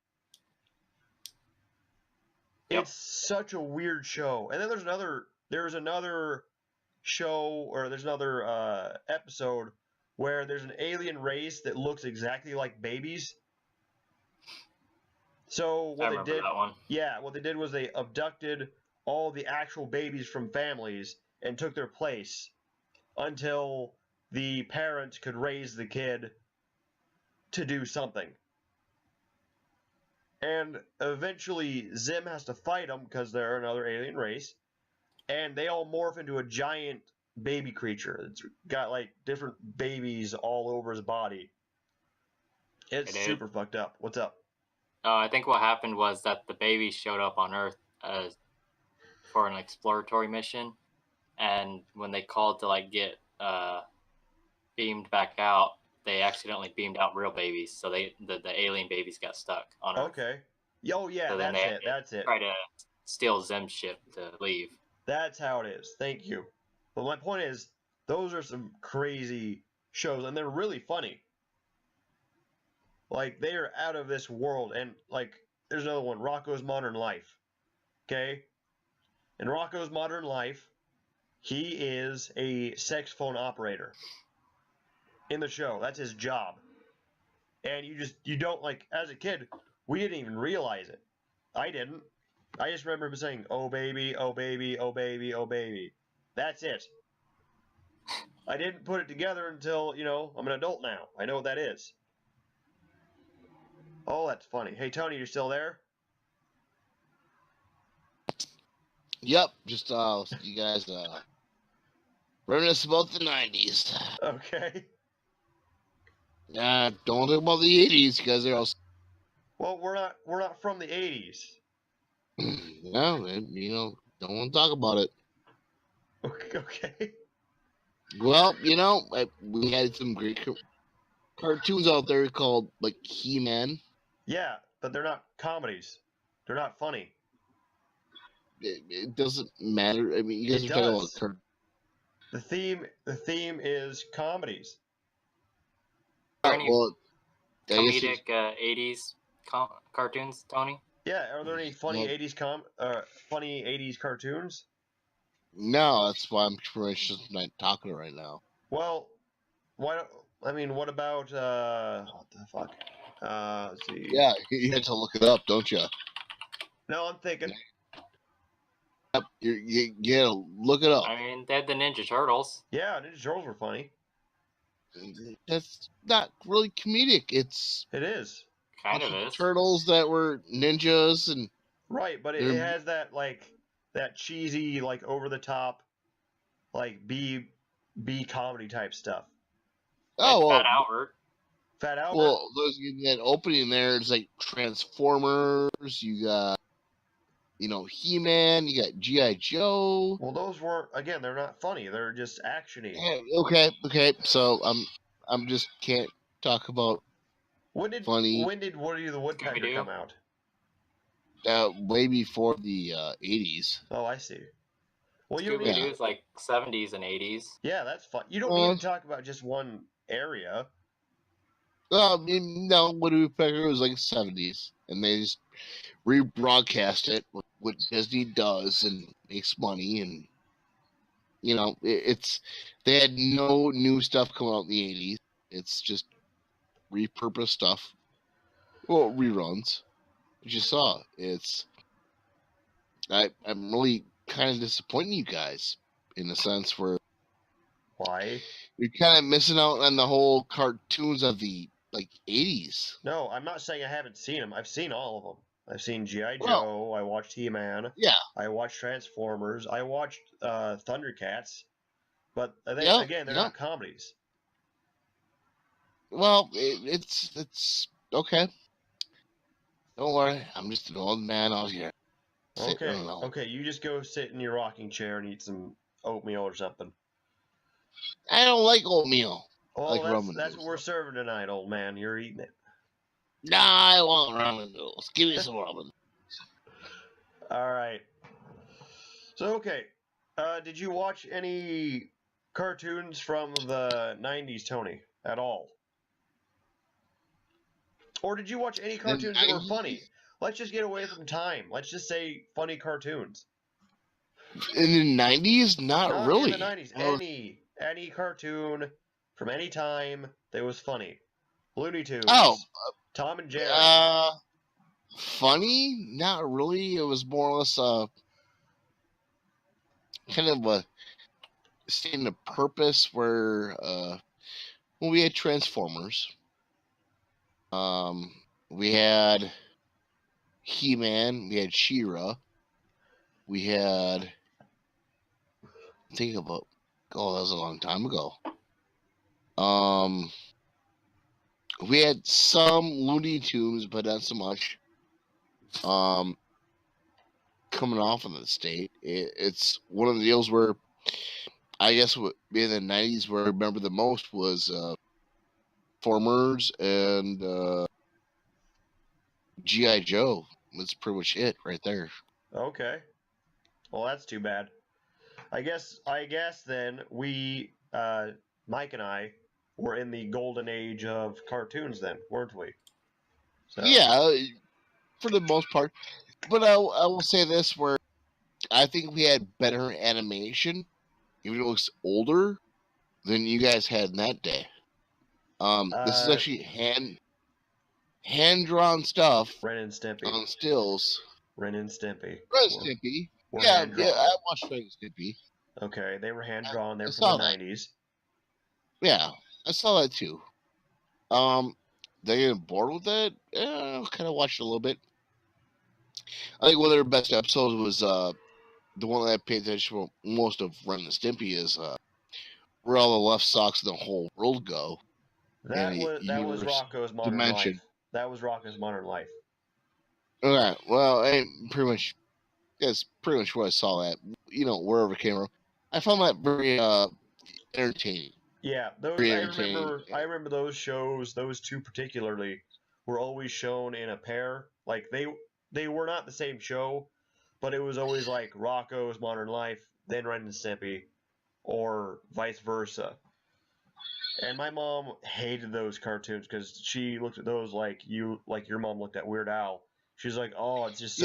Yep. It's such a weird show. And then there's another show, or there's another episode where there's an alien race that looks exactly like babies. So what they did, that one. yeah, what they did was they abducted all the actual babies from families and took their place until the parents could raise the kid to do something. And eventually Zim has to fight them because they're another alien race, and they all morph into a giant baby creature. It's got like different babies all over his body. It's super fucked up. What's up? I think what happened was that the babies showed up on Earth for an exploratory mission, and when they called to like get beamed back out, they accidentally beamed out real babies, so the alien babies got stuck on Earth. Okay. Oh yeah, So then that's they it. That's it. Try to steal Zem's ship to leave. That's how it is. Thank you. But my point is, those are some crazy shows, and they're really funny. Like, they are out of this world. And, like, there's another one, Rocko's Modern Life. Okay? In Rocko's Modern Life, he is a sex phone operator in the show. That's his job. And you don't, like, as a kid, we didn't even realize it. I didn't. I just remember him saying, "Oh baby, oh baby, oh baby, oh baby." That's it. I didn't put it together until, I'm an adult now. I know what that is. Oh, that's funny. Hey, Tony, you still there? Yep, just you guys reminisce about the 90s. Okay. Don't talk about the 80s because they're all. Well, we're not from the 80s. No, don't want to talk about it. Okay. Well, we had some great cartoons out there called like He-Man. Yeah, but they're not comedies. They're not funny. It doesn't matter. I mean, you guys It are talking does. about The theme is comedies. Are any well, I guess comedic 80s cartoons, Tony? Yeah, are there any funny Well- 80s cartoons? no, that's why I'm pretty much just not talking right now. Well, what about what the fuck? Let's see. Yeah, you had to look it up, don't you? No, I'm thinking. Yep, you gotta look it up. I mean, they had the Ninja Turtles. Yeah, Ninja Turtles were funny. That's not really comedic. It's It is. Kind of is. turtles that were ninjas and Right, but it has that cheesy, like, over the top, like B comedy type stuff. oh well, Fat Albert. Fat Albert. well, those that opening there is like Transformers. You got He-Man. You got GI Joe. Well, those weren't. Again, they're not funny. They're just actiony. Yeah, okay. So I'm just can't talk about When did funny. Woody the Woodpecker Scooby-Doo? come out? Way before the 80s. Oh, I see. Well, you don't Scooby need. Doo is like 70s and 80s. Yeah, that's fun. You don't need to talk about just one area. I mean, no, Woody Woodpecker was like 70s, and they just rebroadcast it, what Disney does and makes money, and it's they had no new stuff coming out in the 80s. It's just repurposed stuff. Well, reruns. As you saw, I'm really kind of disappointing you guys in the sense where Why? you're kind of missing out on the whole cartoons of the 80s. No, I'm not saying I haven't seen them. I've seen all of them. I've seen G.I. Well, Joe. I watched He-Man. Yeah. I watched Transformers. I watched Thundercats. But Yeah, again, they're yeah. not comedies. Well, it's okay. Don't worry, I'm just an old man out here. sitting Okay. alone. Okay, you just go sit in your rocking chair and eat some oatmeal or something. I don't like oatmeal. Oh, Like ramen that's what noodles. we're serving tonight, old man. You're eating it. Nah, I want ramen noodles. Give me some ramen. All right. So, okay. Did you watch any cartoons from the 90s, Tony, at all? Or did you watch any cartoons that were funny? Let's just get away from time. Let's just say funny cartoons. In the 90s? Not really. In the 90s. Well, Any cartoon from any time that was funny. Looney Tunes. Oh, Tom and Jerry. funny? Not really. It was more or less kind of a statement of purpose where we had Transformers. We had He-Man, we had She-Ra, we had think about that was a long time ago. We had some Looney Tunes, but not so much. Coming off of the state, it's one of the deals where I guess what in the 90s where I remember the most was Formers and G.I. Joe. That's pretty much it right there. Okay. Well, that's too bad. I guess then we, Mike and I, were in the golden age of cartoons then, weren't we? So. Yeah, for the most part. But I will say this, where I think we had better animation, even though it looks older, than you guys had in that day. This is actually hand drawn stuff Ren and Stimpy. on stills. Ren and Stimpy. Ren and Stimpy. Were Yeah, hand-drawn. I watched Ren and Stimpy. Okay, they were hand drawn. They were I from saw the that. 90s. Yeah, I saw that too. They get bored with it. Kind of watched it a little bit. I think one of their best episodes was the one that I paid attention to most of Ren and Stimpy is where all the left socks in the whole world go. That in was a that was universe Rocco's Modern dimension. Life. That was Rocco's Modern Life. Okay, well, that's pretty much what I saw that. Wherever it came from. I found that very entertaining. Yeah, those Very I entertaining. remember those shows. Those two particularly were always shown in a pair. Like they were not the same show, but it was always like Rocco's Modern Life, then Ren and Stimpy, or vice versa. And my mom hated those cartoons because she looked at those like your mom looked at Weird Al. She's like, oh, it's just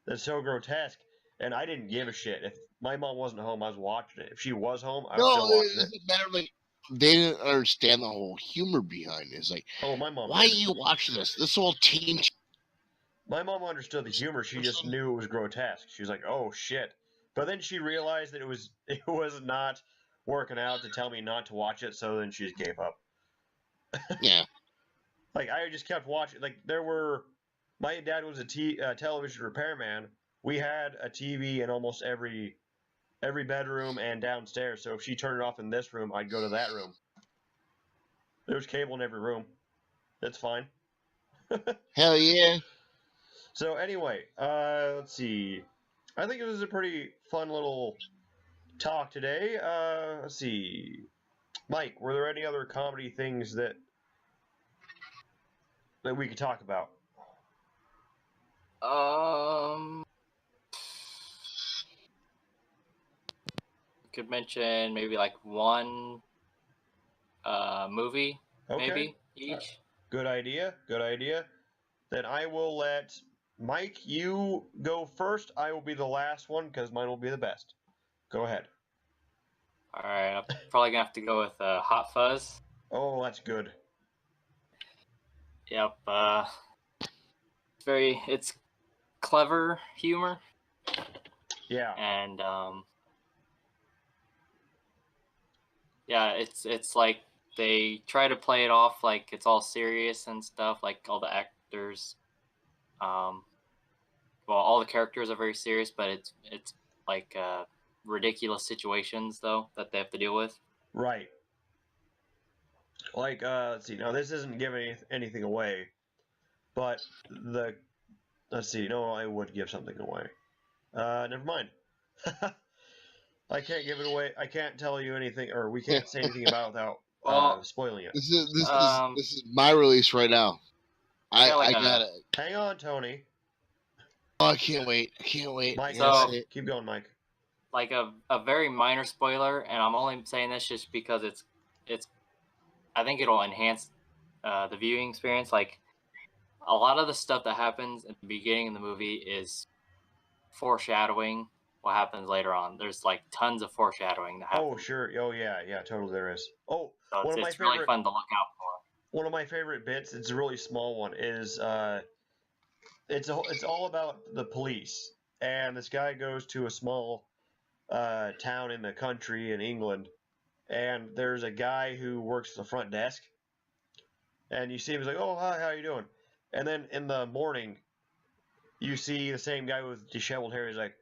that's so grotesque. And I didn't give a shit. If my mom wasn't home, I was watching it. If she was home, I was still watching it. doesn't matter. Like, they didn't understand the whole humor behind it. It's like, Oh, my mom. why are you watching this? This whole teen. My mom understood the humor. She just knew it was grotesque. She was like, "Oh shit!" But then she realized that it was not working out to tell me not to watch it. So then she just gave up. Yeah. Like I just kept watching. Like my dad was a television repairman. We had a TV in almost every bedroom and downstairs. So if she turned it off in this room, I'd go to that room. There was cable in every room. That's fine. Hell yeah. So anyway, let's see. I think it was a pretty fun little talk today. Let's see. Mike, were there any other comedy things that we could talk about? Could mention maybe like one movie, maybe each. Good idea. Good idea. Then I will let Mike, you go first. I will be the last one because mine will be the best. Go ahead. All right, I'm probably gonna have to go with Hot Fuzz. Oh, that's good. Yep. It's clever humor. Yeah. And yeah, it's like they try to play it off like it's all serious and stuff. Like all the actors, well, all the characters are very serious, but it's like ridiculous situations though that they have to deal with. Right. Like, let's see. Now this isn't giving anything away, but let's see. No, I would give something away. Never mind. I can't give it away. I can't tell you anything, or we can't say anything about it without spoiling it. This is my release right now. I got it. Hang on, Tony. Oh, I can't wait. I can't wait. Mike, keep going, Mike. Like a very minor spoiler, and I'm only saying this just because it's I think it'll enhance the viewing experience. Like a lot of the stuff that happens at the beginning of the movie is foreshadowing what happens later on. There's like tons of foreshadowing that happens. Oh, sure. Oh, yeah. Yeah, totally there is. Oh, so it's really fun to look out for. One of my favorite bits, it's a really small one, is it's all about the police. And this guy goes to a small town in the country in England, and there's a guy who works the front desk. And you see him, he's like, "Oh, hi, how you doing?" And then in the morning, you see the same guy with disheveled hair. He's like,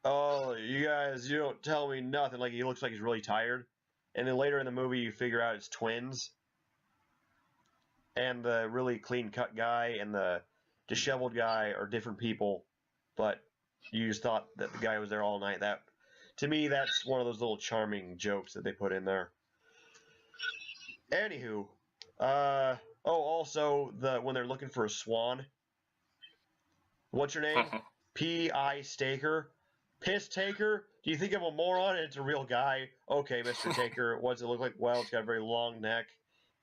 "Oh, you guys, you don't tell me nothing." Like, he looks like he's really tired. And then later in the movie, you figure out it's twins. And the really clean-cut guy and the disheveled guy are different people. But you just thought that the guy was there all night. That, to me, that's one of those little charming jokes that they put in there. Anywho, also, when they're looking for a swan. What's your name? P.I. Staker. Piss Taker? Do you think I'm a moron and it's a real guy? Okay, Mr. Taker, what does it look like? Well, it's got a very long neck,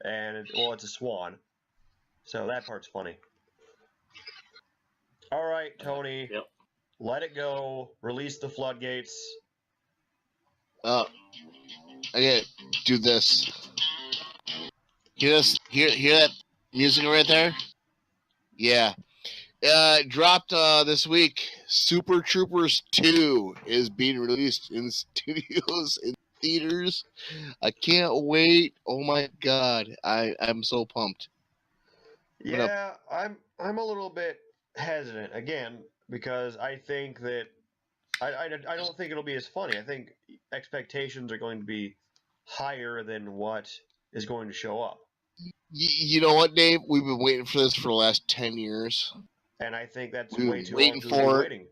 and it's a swan. So that part's funny. All right, Tony. Yep. Let it go. Release the floodgates. I gotta do this. Hear this? Hear that music right there? Yeah. It dropped this week. Super Troopers 2 is being released in studios and theaters. I can't wait. Oh my god. I'm so pumped. Yeah, I'm a little bit hesitant again because I think that I don't think it'll be as funny. I think expectations are going to be higher than what is going to show up. You know what, Dave? We've been waiting for this for the last 10 years. And I think that's We've way been too waiting long to be for it. waiting.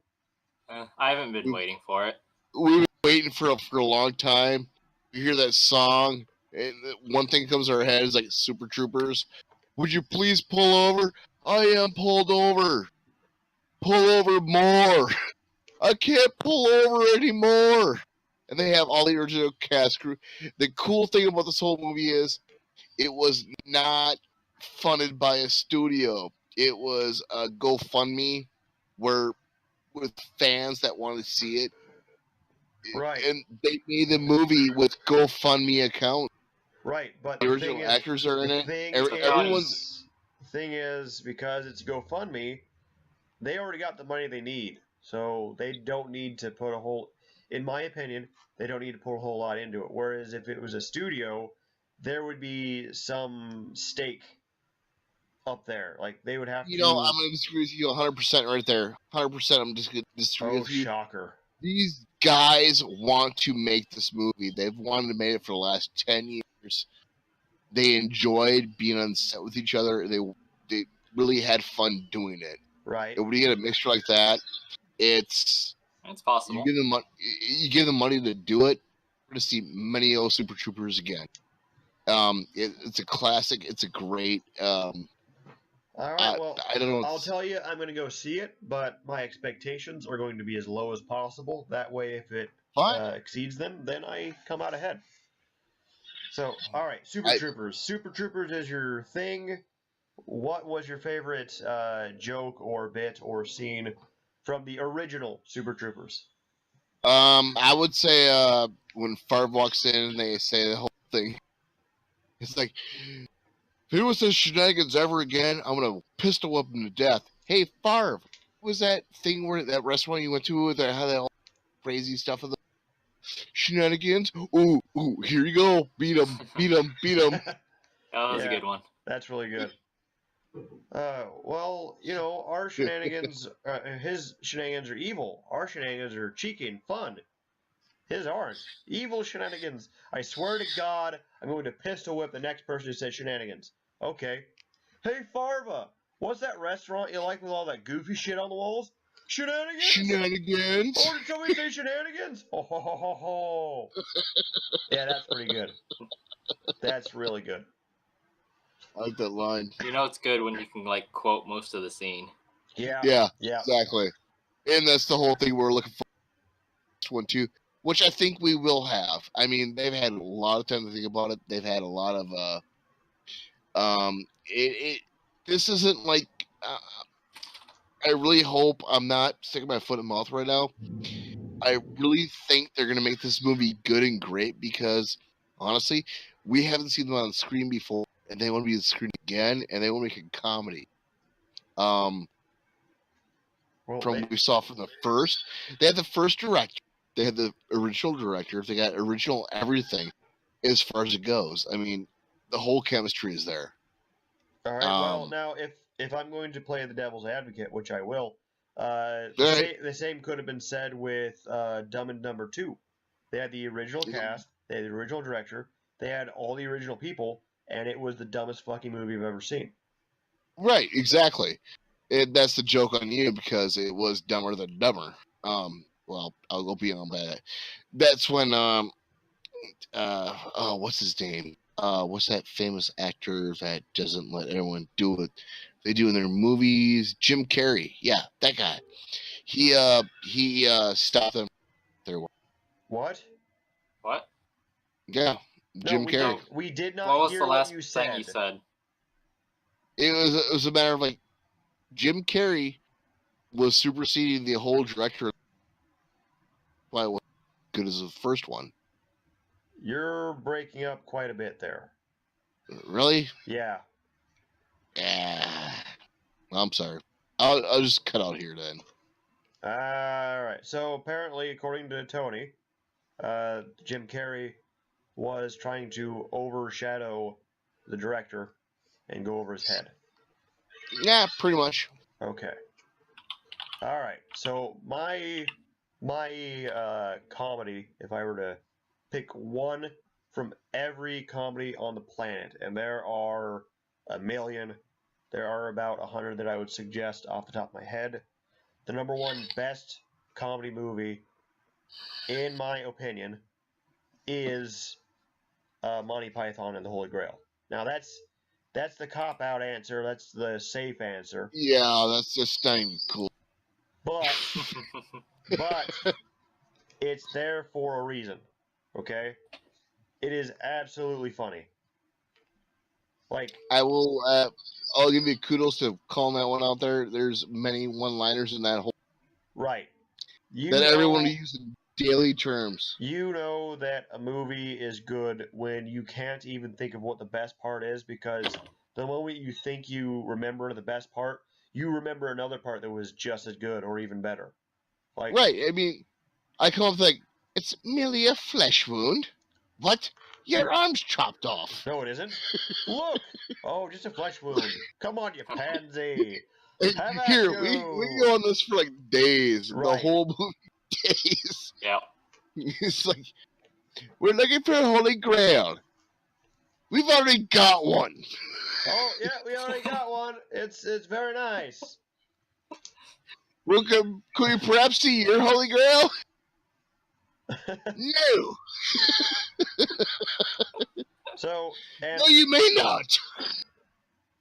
I haven't been waiting for it. We've been waiting for it for a long time. You hear that song, and one thing comes to our head is like Super Troopers. Would you please pull over? I am pulled over. Pull over more. I can't pull over anymore. And they have all the original cast crew. The cool thing about this whole movie is it was not funded by a studio. It was a GoFundMe where with fans that wanted to see it. Right. And they made the movie with GoFundMe account. Right, but The the original thing is, actors are in the it. thing Everyone's thing is because it's GoFundMe, they already got the money they need, so they don't need to put a whole. In my opinion, they don't need to put a whole lot into it. Whereas if it was a studio, there would be some stake up there. Like they would have to. I'm going to disagree with you 100% right there. 100% I'm just going to disagree Oh, with you. shocker. These guys want to make this movie. They've wanted to make it for the last 10 years. They enjoyed being on set with each other. They really had fun doing it. Right. And when you get a mixture like that, it's possible. You give them money to do it. We're going to see many old Super Troopers again. It's a classic. It's a great. All right. Well, I don't know. I'll tell you, I'm going to go see it, but my expectations are going to be as low as possible. That way, if it exceeds them, then I come out ahead. So, all right, Super Troopers. Super Troopers is your thing. What was your favorite joke or bit or scene from the original Super Troopers? I would say when Favre walks in and they say the whole thing. It's like, if anyone says shenanigans ever again, I'm gonna pistol whip him to death. Hey, Favre, what was that thing where that restaurant you went to that had that all crazy stuff of the shenanigans? Ooh, here you go. Beat him, beat him, beat him. That was a good one. That's really good. Well, our shenanigans, his shenanigans are evil. Our shenanigans are cheeky and fun. His aren't. Evil shenanigans. I swear to God, I'm going to pistol whip the next person who says shenanigans. Okay. Hey, Farva, what's that restaurant you like with all that goofy shit on the walls? Shenanigans? Shenanigans? Oh, did somebody say shenanigans? Oh, ho, ho, ho, ho. Yeah, that's pretty good. That's really good. I like that line. It's good when you can quote most of the scene. Yeah, exactly. And that's the whole thing we're looking for. This one too, which I think we will have. I mean, they've had a lot of time to think about it. They've had a lot of this isn't like I really hope I'm not sticking my foot in the mouth right now. I really think they're gonna make this movie good and great because honestly, we haven't seen them on the screen before, and they want to be on the screen again, and they want to make a comedy. From what we saw from the first, they had the first director, they had the original director, they got original everything as far as it goes. I mean, the whole chemistry is there. All right. Well, now if I'm going to play the devil's advocate, which I will, the same could have been said with Dumb and Dumber 2. They had the original cast, they had the original director, they had all the original people, and it was the dumbest fucking movie I've ever seen. Right, exactly. That's the joke on you because it was Dumber Than Dumber. Well, I'll go beyond that. That's when what's his name? What's that famous actor that doesn't let everyone do what they do in their movies? Jim Carrey. Yeah, that guy. He stopped them there. What? Yeah, Jim Carrey. We did not What was hear the last what you thing said. you said? It was a matter of like Jim Carrey was superseding the whole director. Why it wasn't as good as the first one? You're breaking up quite a bit there. Really? Yeah. Yeah. I'm sorry. I'll just cut out here then. All right. So apparently, according to Tony, Jim Carrey was trying to overshadow the director and go over his head. Yeah, pretty much. Okay. All right. So my comedy, if I were to pick one from every comedy on the planet, and there are a million, there are about 100 that I would suggest off the top of my head. The number one best comedy movie, in my opinion, is Monty Python and the Holy Grail. Now that's the cop-out answer. That's the safe answer. Yeah, that's just not even cool. But it's there for a reason. Okay? It is absolutely funny. Like, I'll give you kudos to calling that one out there. There's many one-liners in that whole right. that everyone uses in daily terms. You know that a movie is good when you can't even think of what the best part is, because the moment you think you remember the best part, you remember another part that was just as good or even better. Like, right. I mean, I come up with like, it's merely a flesh wound. What? Your arm's chopped off. No, it isn't. Look. Oh, just a flesh wound. Come on, you pansy. Here, we go on this for like days. Right. The whole movie, days. Yeah. It's like, we're looking for a Holy Grail. We've already got one. Oh, yeah, we already got one. It's very nice. Well, could we perhaps see your Holy Grail? No. So, and No, you may not.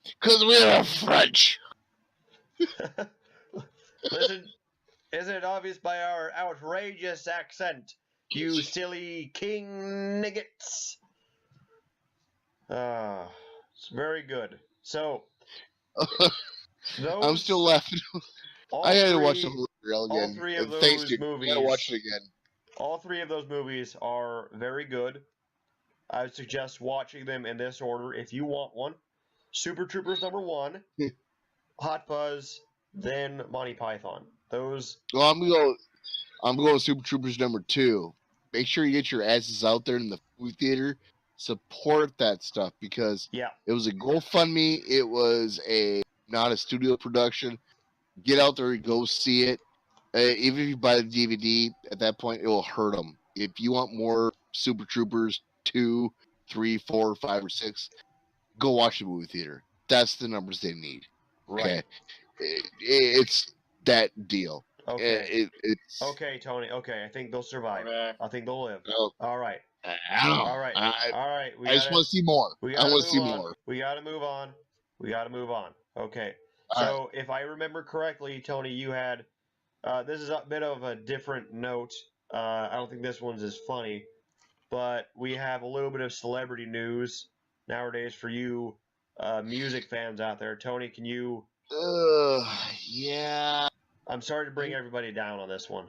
Because we are French. listen, isn't it obvious by our outrageous accent, you silly king niggets? It's very good. So, I'm still laughing. I had to watch the Holy Grail again. All three of Thanks, those dude. movies. I gotta watch it again. All three of those movies are very good. I would suggest watching them in this order if you want one. Super Troopers number 1, Hot Fuzz, then Monty Python. Those. Well, I'm going Super Troopers number 2. Make sure you get your asses out there in the movie theater. Support that stuff because it was a GoFundMe. It was not a studio production. Get out there and go see it. Even if you buy the DVD, at that point, it will hurt them. If you want more Super Troopers 2, 3, 4, 5, or 6, go watch the movie theater. That's the numbers they need. Right. Okay. It's that deal. Okay. Okay, Tony. Okay, I think they'll survive. Okay. I think they'll live. Oh. All right. All right. All right. I just want to see more. I want to see more. We got to move on. Okay. All so if I remember correctly, Tony, you had this is a bit of a different note. I don't think this one's as funny, but we have a little bit of celebrity news nowadays for you music fans out there. Tony, can you? Yeah. I'm sorry to bring everybody down on this one.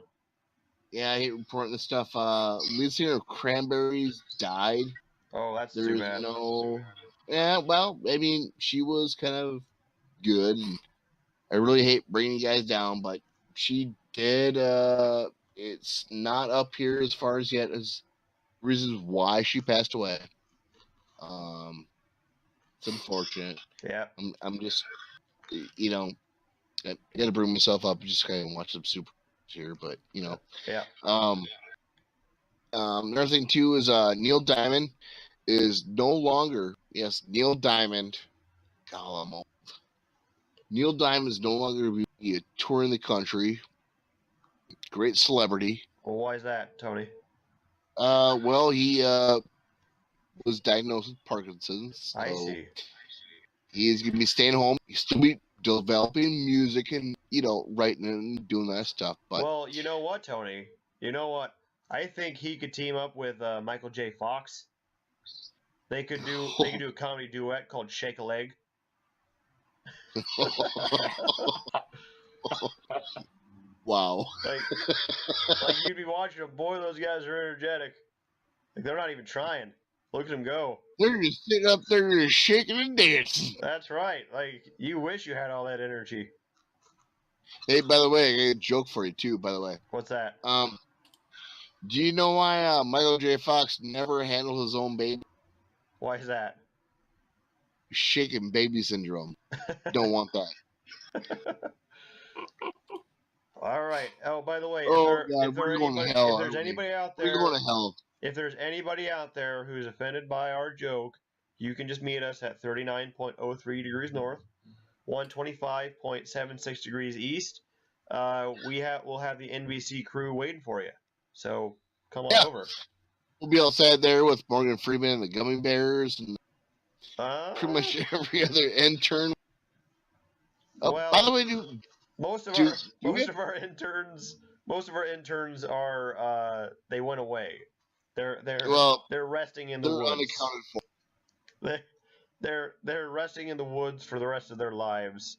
Yeah, I hate reporting this stuff. Lead singer of Cranberries died. Oh, that's too bad. Yeah, well, I mean, she was kind of good. And I really hate bringing you guys down, but she did. It's not up here as far as yet as reasons why she passed away. It's unfortunate. Yeah. I'm just, I gotta bring myself up and just kind of watch some Super here, but Yeah. Another thing too is Neil Diamond is no longer. Yes, Neil Diamond. God, I'm old. Neil Diamond is no longer touring the country. Great celebrity. Well, why is that, Tony? Well, he was diagnosed with Parkinson's. So I see. He is going to be staying home. He's still be developing music and writing and doing that stuff. But well, you know what, Tony? You know what? I think he could team up with Michael J. Fox. They could do a comedy duet called Shake a Leg. Wow. Like you'd be watching them. Boy, those guys are energetic. Like they're not even trying. Look at them go. They're just sitting up there just shaking and dancing. That's right. Like you wish you had all that energy. Hey, by the way, I got a joke for you too. By the way, What's that? do you know why Michael J. Fox never handled his own baby? Why is that? Shaken baby syndrome. Don't want that. All right. Oh, by the way, Oh, God, if we're going to hell. there's anybody out there, We're going to hell. if there's anybody out there who's offended by our joke, you can just meet us at 39.03 degrees north, 125.76 degrees east. We'll have the NBC crew waiting for you. So come on over. We'll be outside there with Morgan Freeman and the Gummy Bears and pretty much every other intern. Well, by the way, most of our interns are they went away. They're resting in the woods. Unaccounted for. They're resting in the woods for the rest of their lives.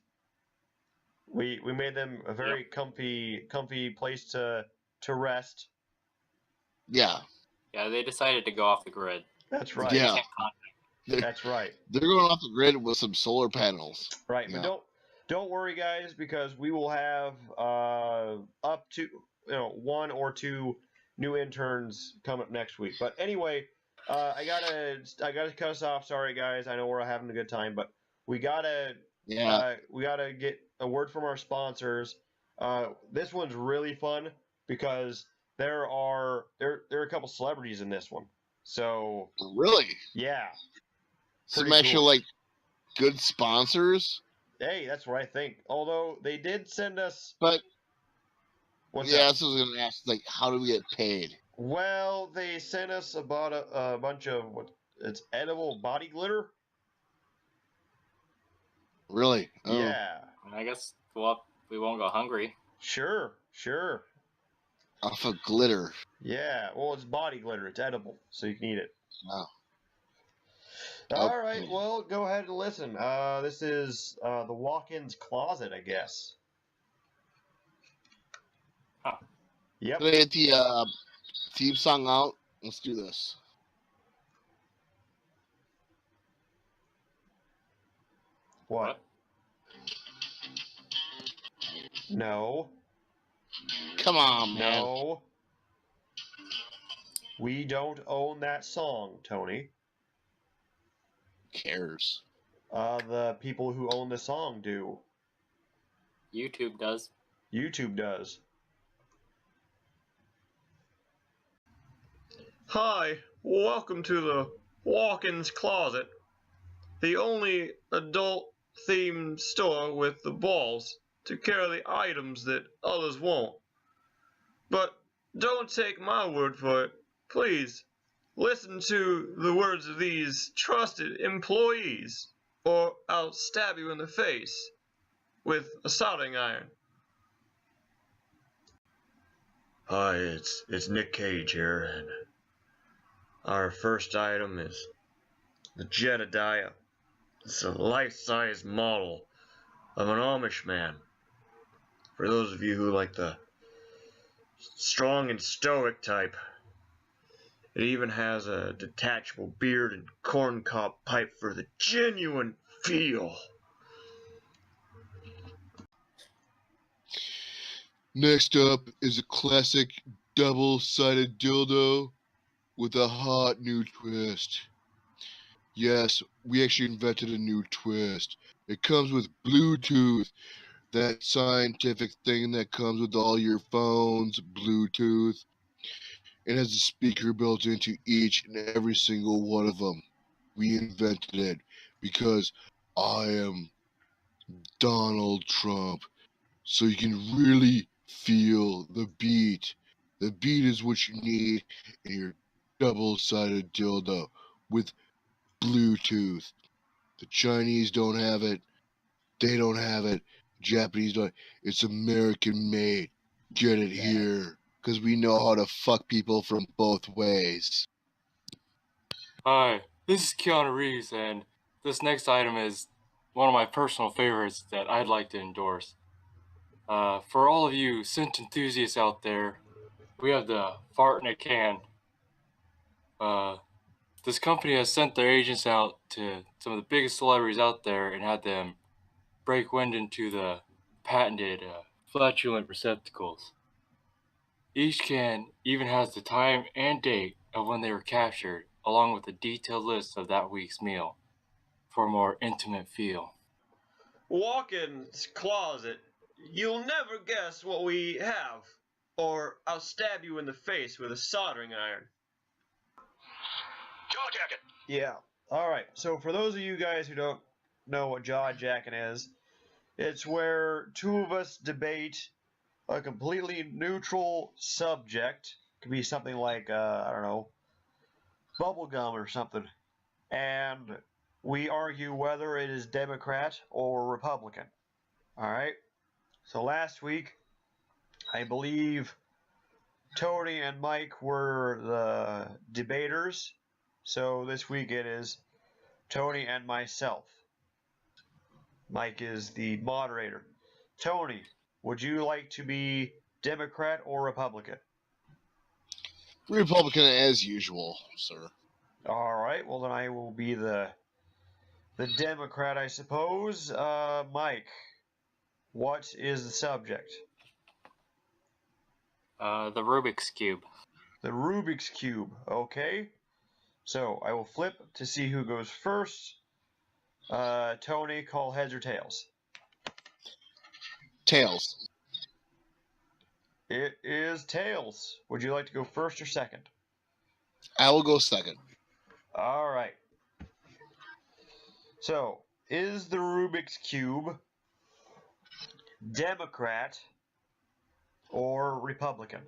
We made them a very comfy place to rest. Yeah. Yeah, they decided to go off the grid. That's right. Yeah. That's right. They're going off the grid with some solar panels. Right, yeah. But don't worry, guys, because we will have up to 1 or 2 new interns come up next week. But anyway, I gotta cut us off. Sorry, guys. I know we're having a good time, but we gotta get a word from our sponsors. This one's really fun because there are a couple celebrities in this one. So really, yeah, some actual like good sponsors. Hey, that's what I think. Although they did send us, but what's that? That's what I was gonna ask. Like, how do we get paid? Well, they sent us about a bunch of it's edible body glitter. Really? Oh. Yeah. I guess we won't go hungry. Sure. Off of glitter. Yeah. Well, it's body glitter. It's edible, so you can eat it. Wow. All right. Well, go ahead and listen. This is the Walk-In's Closet, I guess. Huh. Yep. Can I get the theme song out? Let's do this. What? No. Come on, man. No. We don't own that song, Tony. Who cares? The people who own the song do. YouTube does. YouTube does. Hi, welcome to the Walk-In's Closet, the only adult-themed store with the balls to carry the items that others won't. But don't take my word for it. Please, listen to the words of these trusted employees, or I'll stab you in the face with a soldering iron. Hi, it's Nick Cage here, and our first item is the Jedediah. It's a life-size model of an Amish man. For those of you who like the strong and stoic type. It even has a detachable beard and corncob pipe for the genuine feel. Next up is a classic double-sided dildo with a hot new twist. Yes, we actually invented a new twist. It comes with Bluetooth, that scientific thing that comes with all your phones, Bluetooth. It has a speaker built into each and every single one of them. We invented it because I am Donald Trump. So you can really feel the beat. The beat is what you need in your double-sided dildo with Bluetooth. The Chinese don't have it. They don't have it. Japanese don't. It's American made. Get it here. Because we know how to fuck people from both ways. Hi, this is Keanu Reeves, and this next item is one of my personal favorites that I'd like to endorse. For all of you scent enthusiasts out there, we have the fart in a can. This company has sent their agents out to some of the biggest celebrities out there and had them break wind into the patented flatulent receptacles. Each can even has the time and date of when they were captured, along with a detailed list of that week's meal for a more intimate feel. Walk-in's closet. You'll never guess what we have, or I'll stab you in the face with a soldering iron. Jaw jacket. Yeah. All right. So for those of you guys who don't know what jaw jacking is, it's where two of us debate a completely neutral subject. It could be something like I don't know, bubblegum or something, and we argue whether it is Democrat or Republican. All right. So last week, I believe Tony and Mike were the debaters. So this week it is Tony and myself. Mike is the moderator. Tony, would you like to be Democrat or Republican? Republican as usual, sir. All right. Well, then I will be the Democrat, I suppose. Mike, what is the subject? The Rubik's Cube. The Rubik's Cube. Okay. So I will flip to see who goes first. Tony, call heads or tails. Tails. It is tails. Would you like to go first or second? I will go second. All right. So, is the Rubik's Cube Democrat or Republican?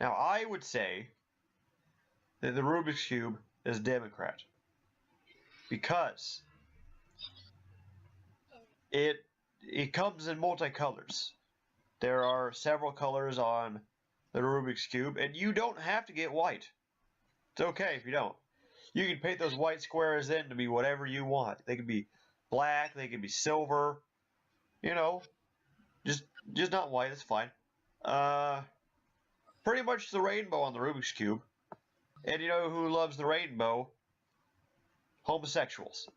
Now, I would say that the Rubik's Cube is Democrat because it comes in multicolors. There are several colors on the Rubik's Cube, and you don't have to get white. It's okay if you don't. You can paint those white squares in to be whatever you want. They can be black, they can be silver, you know, just not white, it's fine. Pretty much the rainbow on the Rubik's Cube. And you know who loves the rainbow? Homosexuals.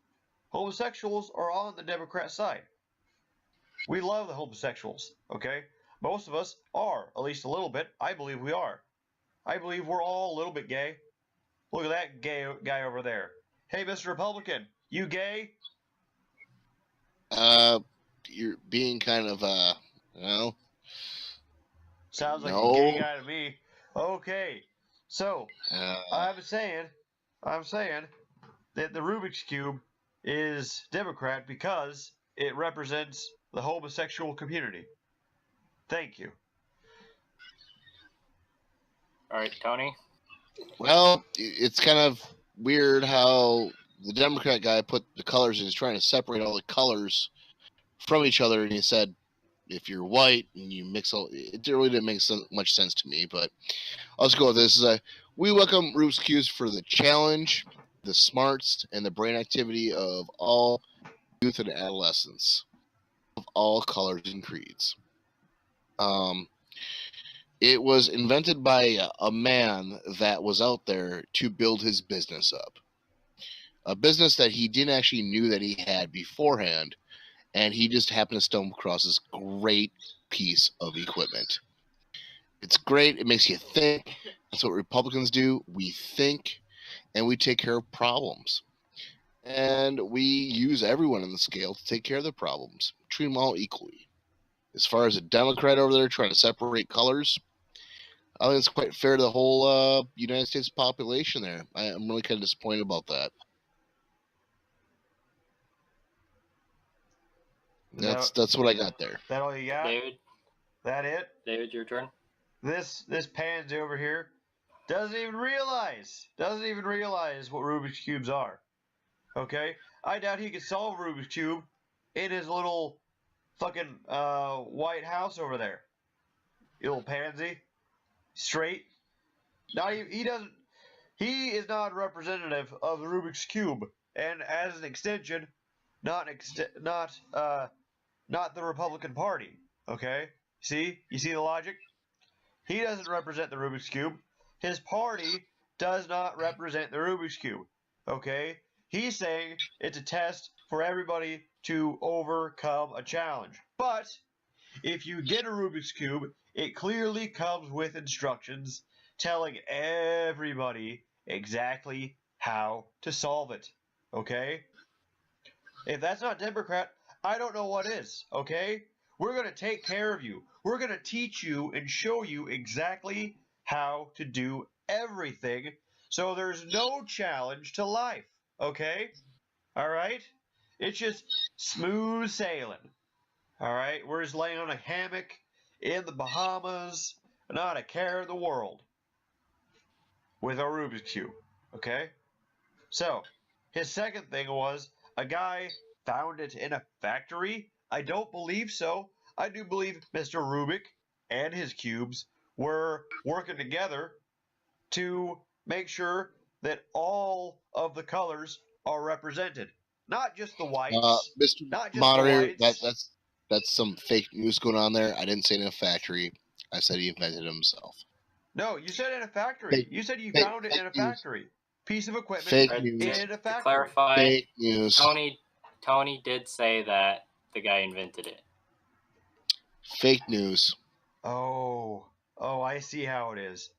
Homosexuals are on the Democrat side. We love the homosexuals, okay? Most of us are, at least a little bit. I believe we are. I believe we're all a little bit gay. Look at that gay guy over there. Hey, Mr. Republican, you gay? You're being kind of, you know. Sounds like No. a gay guy to me. Okay, so I'm saying that the Rubik's Cube is Democrat because it represents the homosexual community. Thank you. All right, Tony. Well, it's kind of weird how the Democrat guy put the colors and he's trying to separate all the colors from each other, and he said, if you're white and you mix all, it really didn't make much sense to me, but I'll just go with this. We welcome Rubik's Cubes for the challenge, the smarts, and the brain activity of all youth and adolescents of all colors and creeds. It was invented by a man that was out there to build his business up. A business that he didn't actually knew that he had beforehand, and he just happened to stumble across this great piece of equipment. It's great. It makes you think. That's what Republicans do. We think, and we take care of problems. And we use everyone on the scale to take care of the problems. Treat them all equally. As far as a Democrat over there trying to separate colors, I think it's quite fair to the whole United States population there. I'm really kind of disappointed about that. That's what I got there. That all you got? David. That it? David, your turn. This pansy over here doesn't even realize what Rubik's Cubes are. Okay? I doubt he could solve Rubik's Cube in his little fucking white house over there. You little pansy. Straight. Not even, he is not representative of the Rubik's Cube. and as an extension, not not the Republican Party. Okay, you see the logic? He doesn't represent the Rubik's Cube. His party does not represent the Rubik's Cube. Okay, he's saying it's a test for everybody to overcome a challenge. But if you get a Rubik's Cube, it clearly comes with instructions telling everybody exactly how to solve it. Okay? If that's not Democrat, I don't know what is. Okay? We're going to take care of you. We're going to teach you and show you exactly how to do everything so there's no challenge to life. Okay? All right? It's just smooth sailing. All right? We're just laying on a hammock in the Bahamas, not a care in the world, with our Rubik's Cube. Okay? So, his second thing was a guy found it in a factory. I don't believe so. I do believe Mr. Rubik and his cubes were working together to make sure that all of the colors are represented. Not just the whites. Mr. Not just Moderator, the whites. that's some fake news going on there. I didn't say in a factory. I said he invented it himself. No, you said in a factory. You said you found it in a factory. Piece of equipment Fake in news. a factory. To clarify, Fake news. Tony did say that the guy invented it. Fake news. Oh, I see how it is.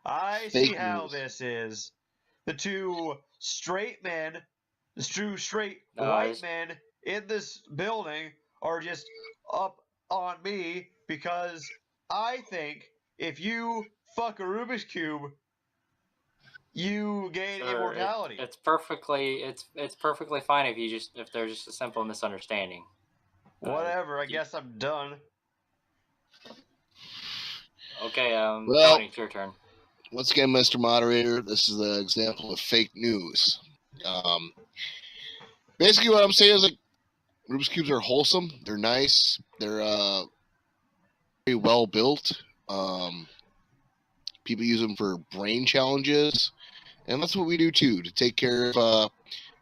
I Fake see how news. this is. The two straight men, the two straight No, white men in this building are just up on me because I think if you fuck a Rubik's Cube, you gain immortality. It's perfectly fine if there's just a simple misunderstanding. Whatever. I guess I'm done. Okay, Well, Tony, it's your turn. Once again, Mr. Moderator, this is an example of fake news. Basically, what I'm saying is like Rubik's Cubes are wholesome. They're nice. They're very well built. People use them for brain challenges, and that's what we do too, to take care of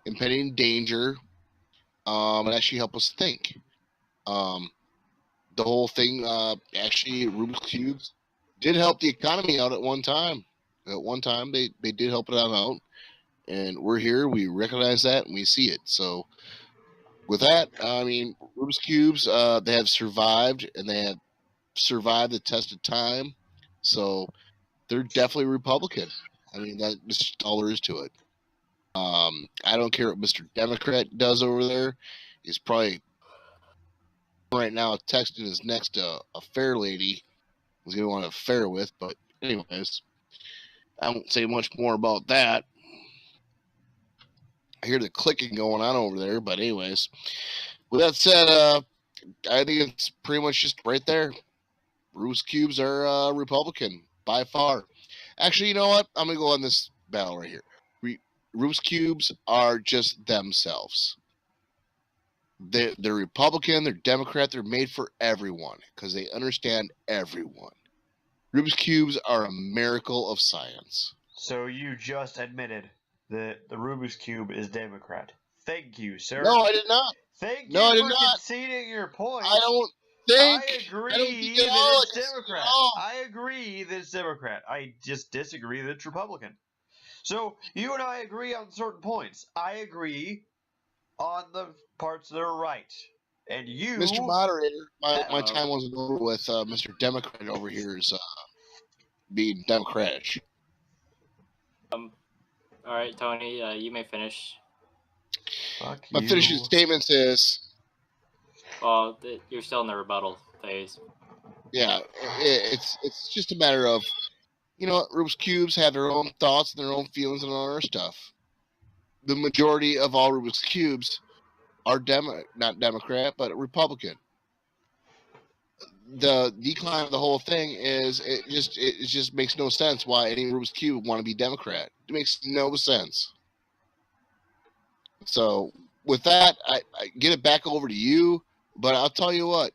impending danger, and actually help us think. The whole thing, actually, Rubik's Cubes did help the economy out at one time. At one time, they did help it out, and we're here. We recognize that, and we see it. So, with that, I mean, Rubik's Cubes, they have survived, and they have survived the test of time. So, they're definitely Republican. I mean, that's just all there is to it. I don't care what Mr. Democrat does over there. He's probably right now texting his next affair lady he's going to want to affair with. But anyways, I won't say much more about that. I hear the clicking going on over there. But anyways, with that said, I think it's pretty much just right there. Rubik's Cubes are Republican by far. Actually, you know what? I'm going to go on this battle right here. Rubik's Cubes are just themselves. They're Republican, they're Democrat, they're made for everyone because they understand everyone. Rubik's Cubes are a miracle of science. So you just admitted that the Rubik's Cube is Democrat. Thank you, sir. No, I did not. Thank No, I you did for not. conceding your point. I don't think. I agree I don't think that at all it's Democrat. I agree that it's Democrat. I just disagree that it's Republican. So you and I agree on certain points. I agree on the parts that are right. And you, Mr. Moderator, my time wasn't over with Mr. Democrat over here is being Democratic. All right, Tony, you may finish. Fuck My you. finishing statement is, Well, you're still in the rebuttal phase. yeah, it's just a matter of, you know, Rubik's Cubes have their own thoughts and their own feelings and all their stuff. The majority of all Rubik's Cubes are not Democrat, but Republican. The decline of the whole thing is it just makes no sense why any Rubik's Cube would want to be Democrat. It makes no sense. So with that, I get it back over to you. But I'll tell you what,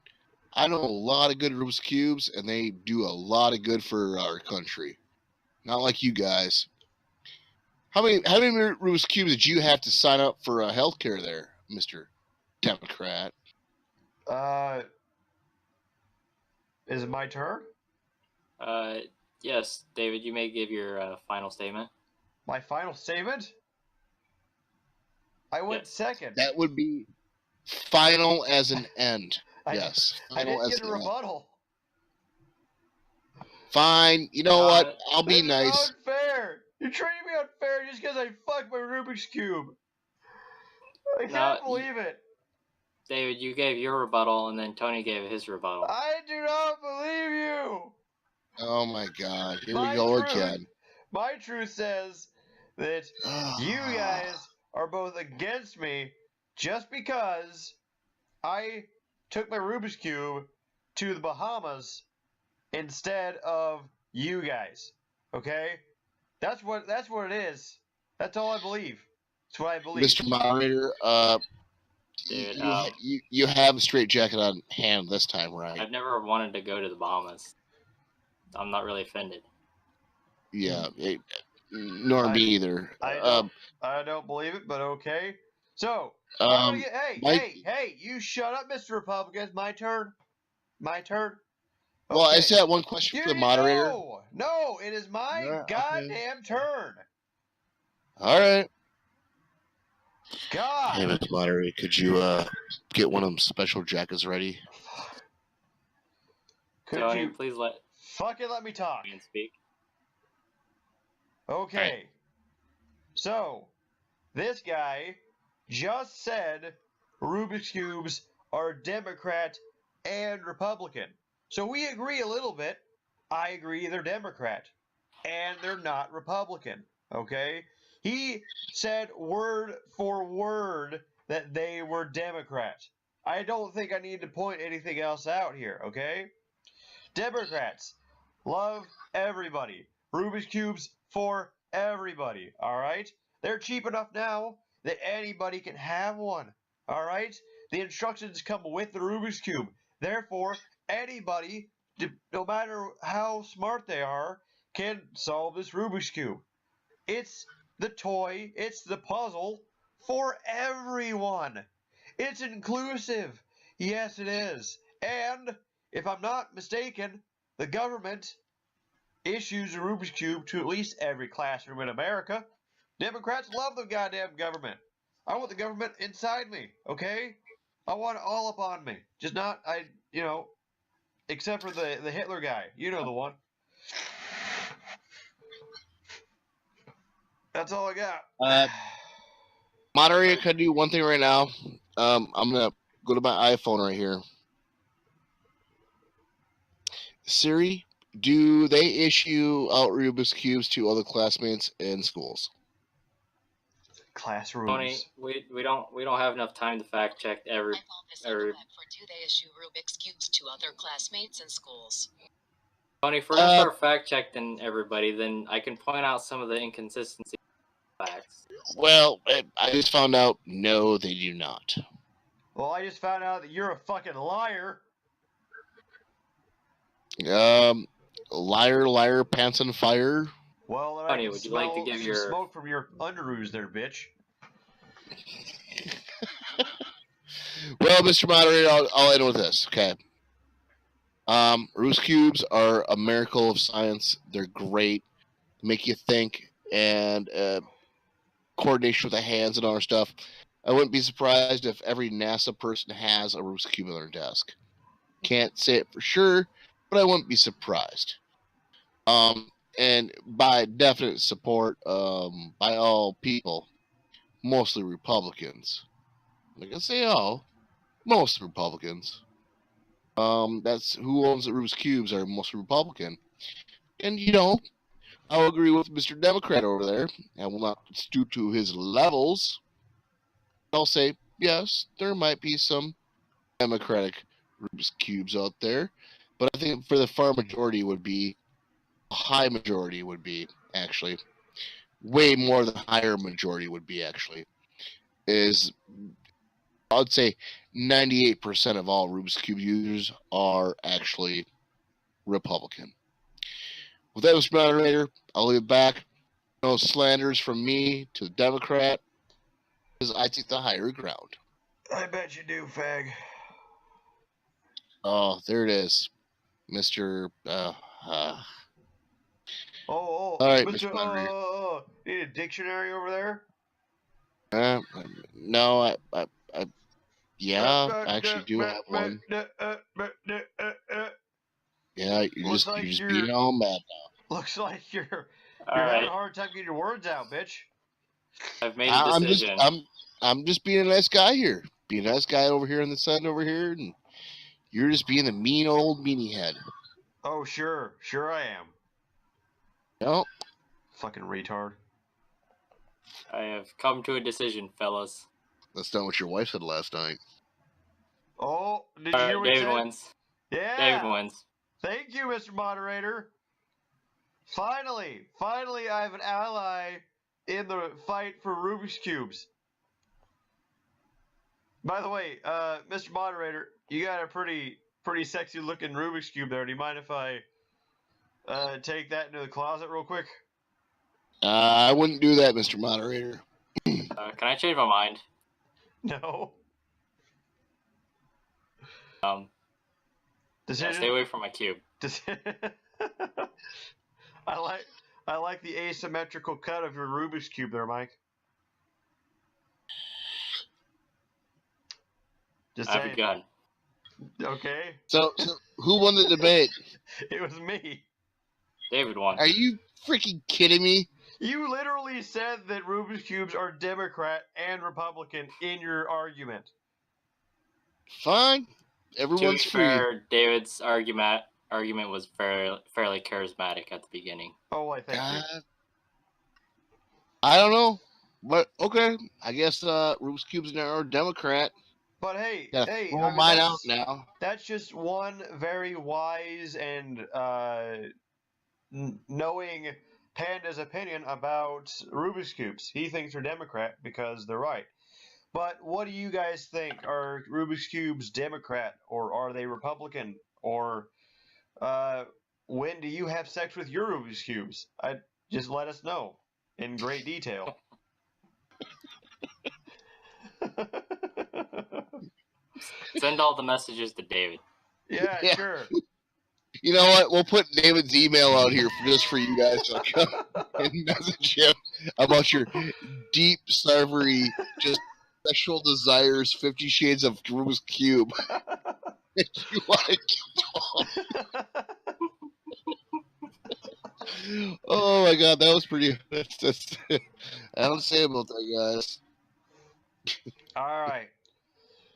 I know a lot of good Rubik's Cubes, and they do a lot of good for our country. Not like you guys. How many Rubik's Cubes did you have to sign up for healthcare there, Mr. Democrat? Is it my turn? Yes, David, you may give your final statement. My final statement? I went second. That would be final as an end. I, Yes. I Final didn't as get a an end. rebuttal. Fine. You know what? I'll be This nice. is unfair. You're treating me unfair just because I fucked my Rubik's Cube. I can't believe it. David, you gave your rebuttal, and then Tony gave his rebuttal. I do not believe you. Oh my God! Here we My go truth- again. My truth says that you guys are both against me just because I took my Rubik's Cube to the Bahamas instead of you guys. Okay? That's what it is. That's all I believe. That's what I believe. Mr. Moderator, Dude, you have a straight jacket on hand this time, right? I've never wanted to go to the Bahamas. I'm not really offended. Yeah, nor me either. I don't believe it, but okay. So, hey, you shut up, Mr. Republican. It's my turn. My turn. Well, I Okay. just had one question for the moderator. No, it is my goddamn turn. All right. God. Hey, Mr. Moderator, could you get one of them special jackets ready? Could Tony, you please let let me talk? me speak. Okay. Right. So, this guy just said Rubik's Cubes are Democrat and Republican. So we agree a little bit. I agree they're Democrat. And they're not Republican. Okay? He said word for word that they were Democrat. I don't think I need to point anything else out here, okay? Democrats love everybody. Rubik's Cubes for everybody, alright? They're cheap enough now that anybody can have one, alright? The instructions come with the Rubik's Cube. Therefore, anybody, no matter how smart they are, can solve this Rubik's Cube. It's the toy, it's the puzzle for everyone. It's inclusive. Yes, it is. And, if I'm not mistaken, the government issues a Rubik's Cube to at least every classroom in America. Democrats love the goddamn government. I want the government inside me, okay? I want it all up on me. Just not, except for the Hitler guy. You know the one. That's all I got. Moderator, could I do one thing right now? I'm going to go to my iPhone right here. Siri, do they issue out Rubik's Cubes to other classmates in schools? Classrooms. Tony, we don't have enough time to fact check every. Do they issue Rubik's Cubes to other classmates in schools? Tony, if we're gonna start fact checking everybody, then I can point out some of the inconsistencies in facts. Well, I just found out, no, they do not. Well, I just found out that you're a fucking liar. Liar, liar, pants on fire. Well, then Tony, I can would you like to smell give some your- smoke from your underoos there, bitch? Well, Mr. Moderator, I'll end with this, okay? Rubik's Cubes are a miracle of science. They're great. Make you think, and coordination with the hands and all our stuff. I wouldn't be surprised if every NASA person has a Rubik's Cube on their desk. Can't say it for sure, but I wouldn't be surprised. And by definite support, by all people, mostly Republicans. I'm not gonna say all, most Republicans. That's who owns the Rubik's Cubes are mostly Republican. And I'll agree with Mr. Democrat over there. I will not stoop to his levels. I'll say, yes, there might be some Democratic Rubik's Cubes out there. But I think for the far majority would be, a high majority would be, actually, way more than higher majority would be, actually, is, I would say 98% of all Rubik's Cube users are actually Republican. With that, Mr. Moderator, I'll leave it back. no slanders from me to the Democrat, because I take the higher ground. I bet you do, fag. Oh, there it is, Mr. All right, Mr. Mr. Moderator. Need a dictionary over there? No, yeah, I actually do have one. Yeah, you're just being all mad now. Looks like you're All having right, a hard time getting your words out, bitch. I've made a decision. I'm just being a nice guy here. Being a nice guy over here on the side over here, and you're just being a mean old meanie head. Oh, sure I am. No, Fucking retard. I have come to a decision, fellas. that's not what your wife said last night. Oh, did you All hear right, what he David said? wins. Yeah. David wins. Thank you, Mr. Moderator. Finally, I have an ally in the fight for Rubik's Cubes. By the way, Mr. Moderator, you got a pretty sexy looking Rubik's Cube there. Do you mind if I take that into the closet real quick? I wouldn't do that, Mr. Moderator. Can I change my mind? No. Yeah, Decision? stay away from my cube. I like the asymmetrical cut of your Rubik's Cube there, Mike. Just I have a saying. gun. Okay. So who won the debate? It was me. David won. Are you freaking kidding me? You literally said that Rubik's Cubes are Democrat and Republican in your argument. Fine. To Everyone's be free. fair, David's argument was fairly charismatic at the beginning. Oh, I thank you. God. I don't know. But okay. I guess Rubik's Cube's now are Democrat. But hey, Gotta throw mine out now. That's just one very wise and knowing Panda's opinion about Rubik's Cubes. He thinks they're Democrat because they're right. But what do you guys think? Are Rubik's Cubes Democrat or are they Republican? Or when do you have sex with your Rubik's Cubes? Just let us know in great detail. Send all the messages to David. Yeah, Yeah. sure. You know what? We'll put David's email out here just for you guys to come and message him about your deep, starvery, just sexual desires, 50 Shades of Rubik's Cube. If you want to get Oh my god, that was pretty. That's I don't say about that, guys. All right.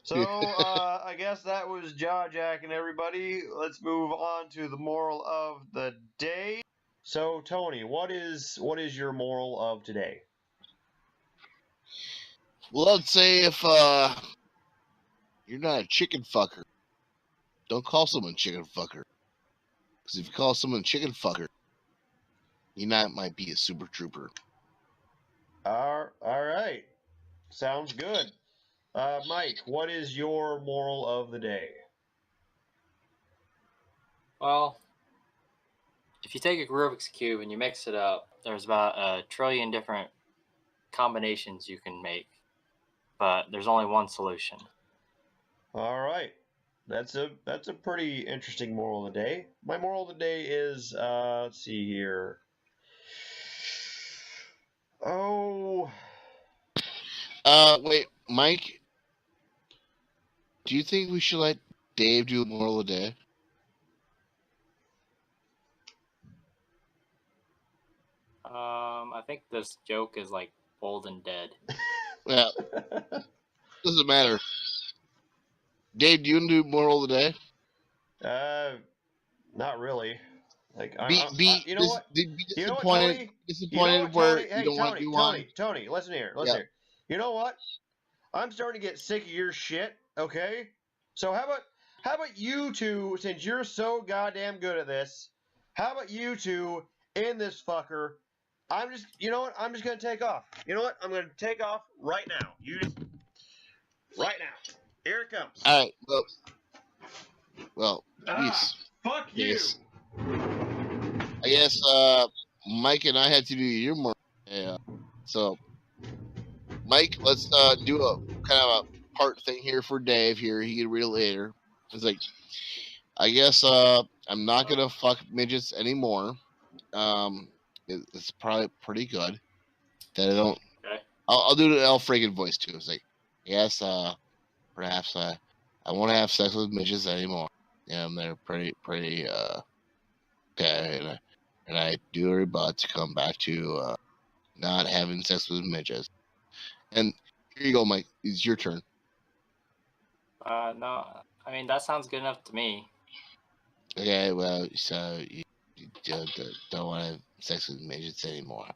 So I guess that was Jaw Jack and everybody. Let's move on to the moral of the day. So Tony, what is your moral of today? Well, I'd say if you're not a chicken fucker, don't call someone chicken fucker. Because if you call someone chicken fucker, you might be a super trooper. All right. Sounds good. Mike, what is your moral of the day? Well, if you take a Rubik's Cube and you mix it up, there's about 1 trillion different combinations you can make, but there's only one solution. All right. That's a pretty interesting moral of the day. My moral of the day is let's see here. Oh. Wait, Mike, do you think we should let Dave do the moral of the day? I think this joke is like old and dead. Yeah, doesn't matter. Dave, do you want to do moral of the day? Not really. Like, You know what? Be You know what, disappointed. Tony? Disappointed where you don't want to do one. Tony, listen here. You know what? I'm starting to get sick of your shit, okay? So how about you two, since you're so goddamn good at this, how about you two in this fucker? You know what? I'm just gonna take off. You know what? I'm gonna take off right now. Right now. Here it comes. All right. Well, peace. Fuck you. Yes. I guess Mike and I had to do your moral Yeah. So, Mike, let's do a kind of a part thing here for Dave. Here, he can read it later. It's like, I guess I'm not gonna fuck midgets anymore. It's probably pretty good that I don't. Okay. I'll do the Al Franken voice too. It's like, yes, perhaps I won't have sex with midgets anymore. Yeah, they're pretty okay, and I do every but to come back to not having sex with midgets. And here you go, Mike. It's your turn. No, I mean that sounds good enough to me. Okay, well, so you don't want to have sex with midgets anymore.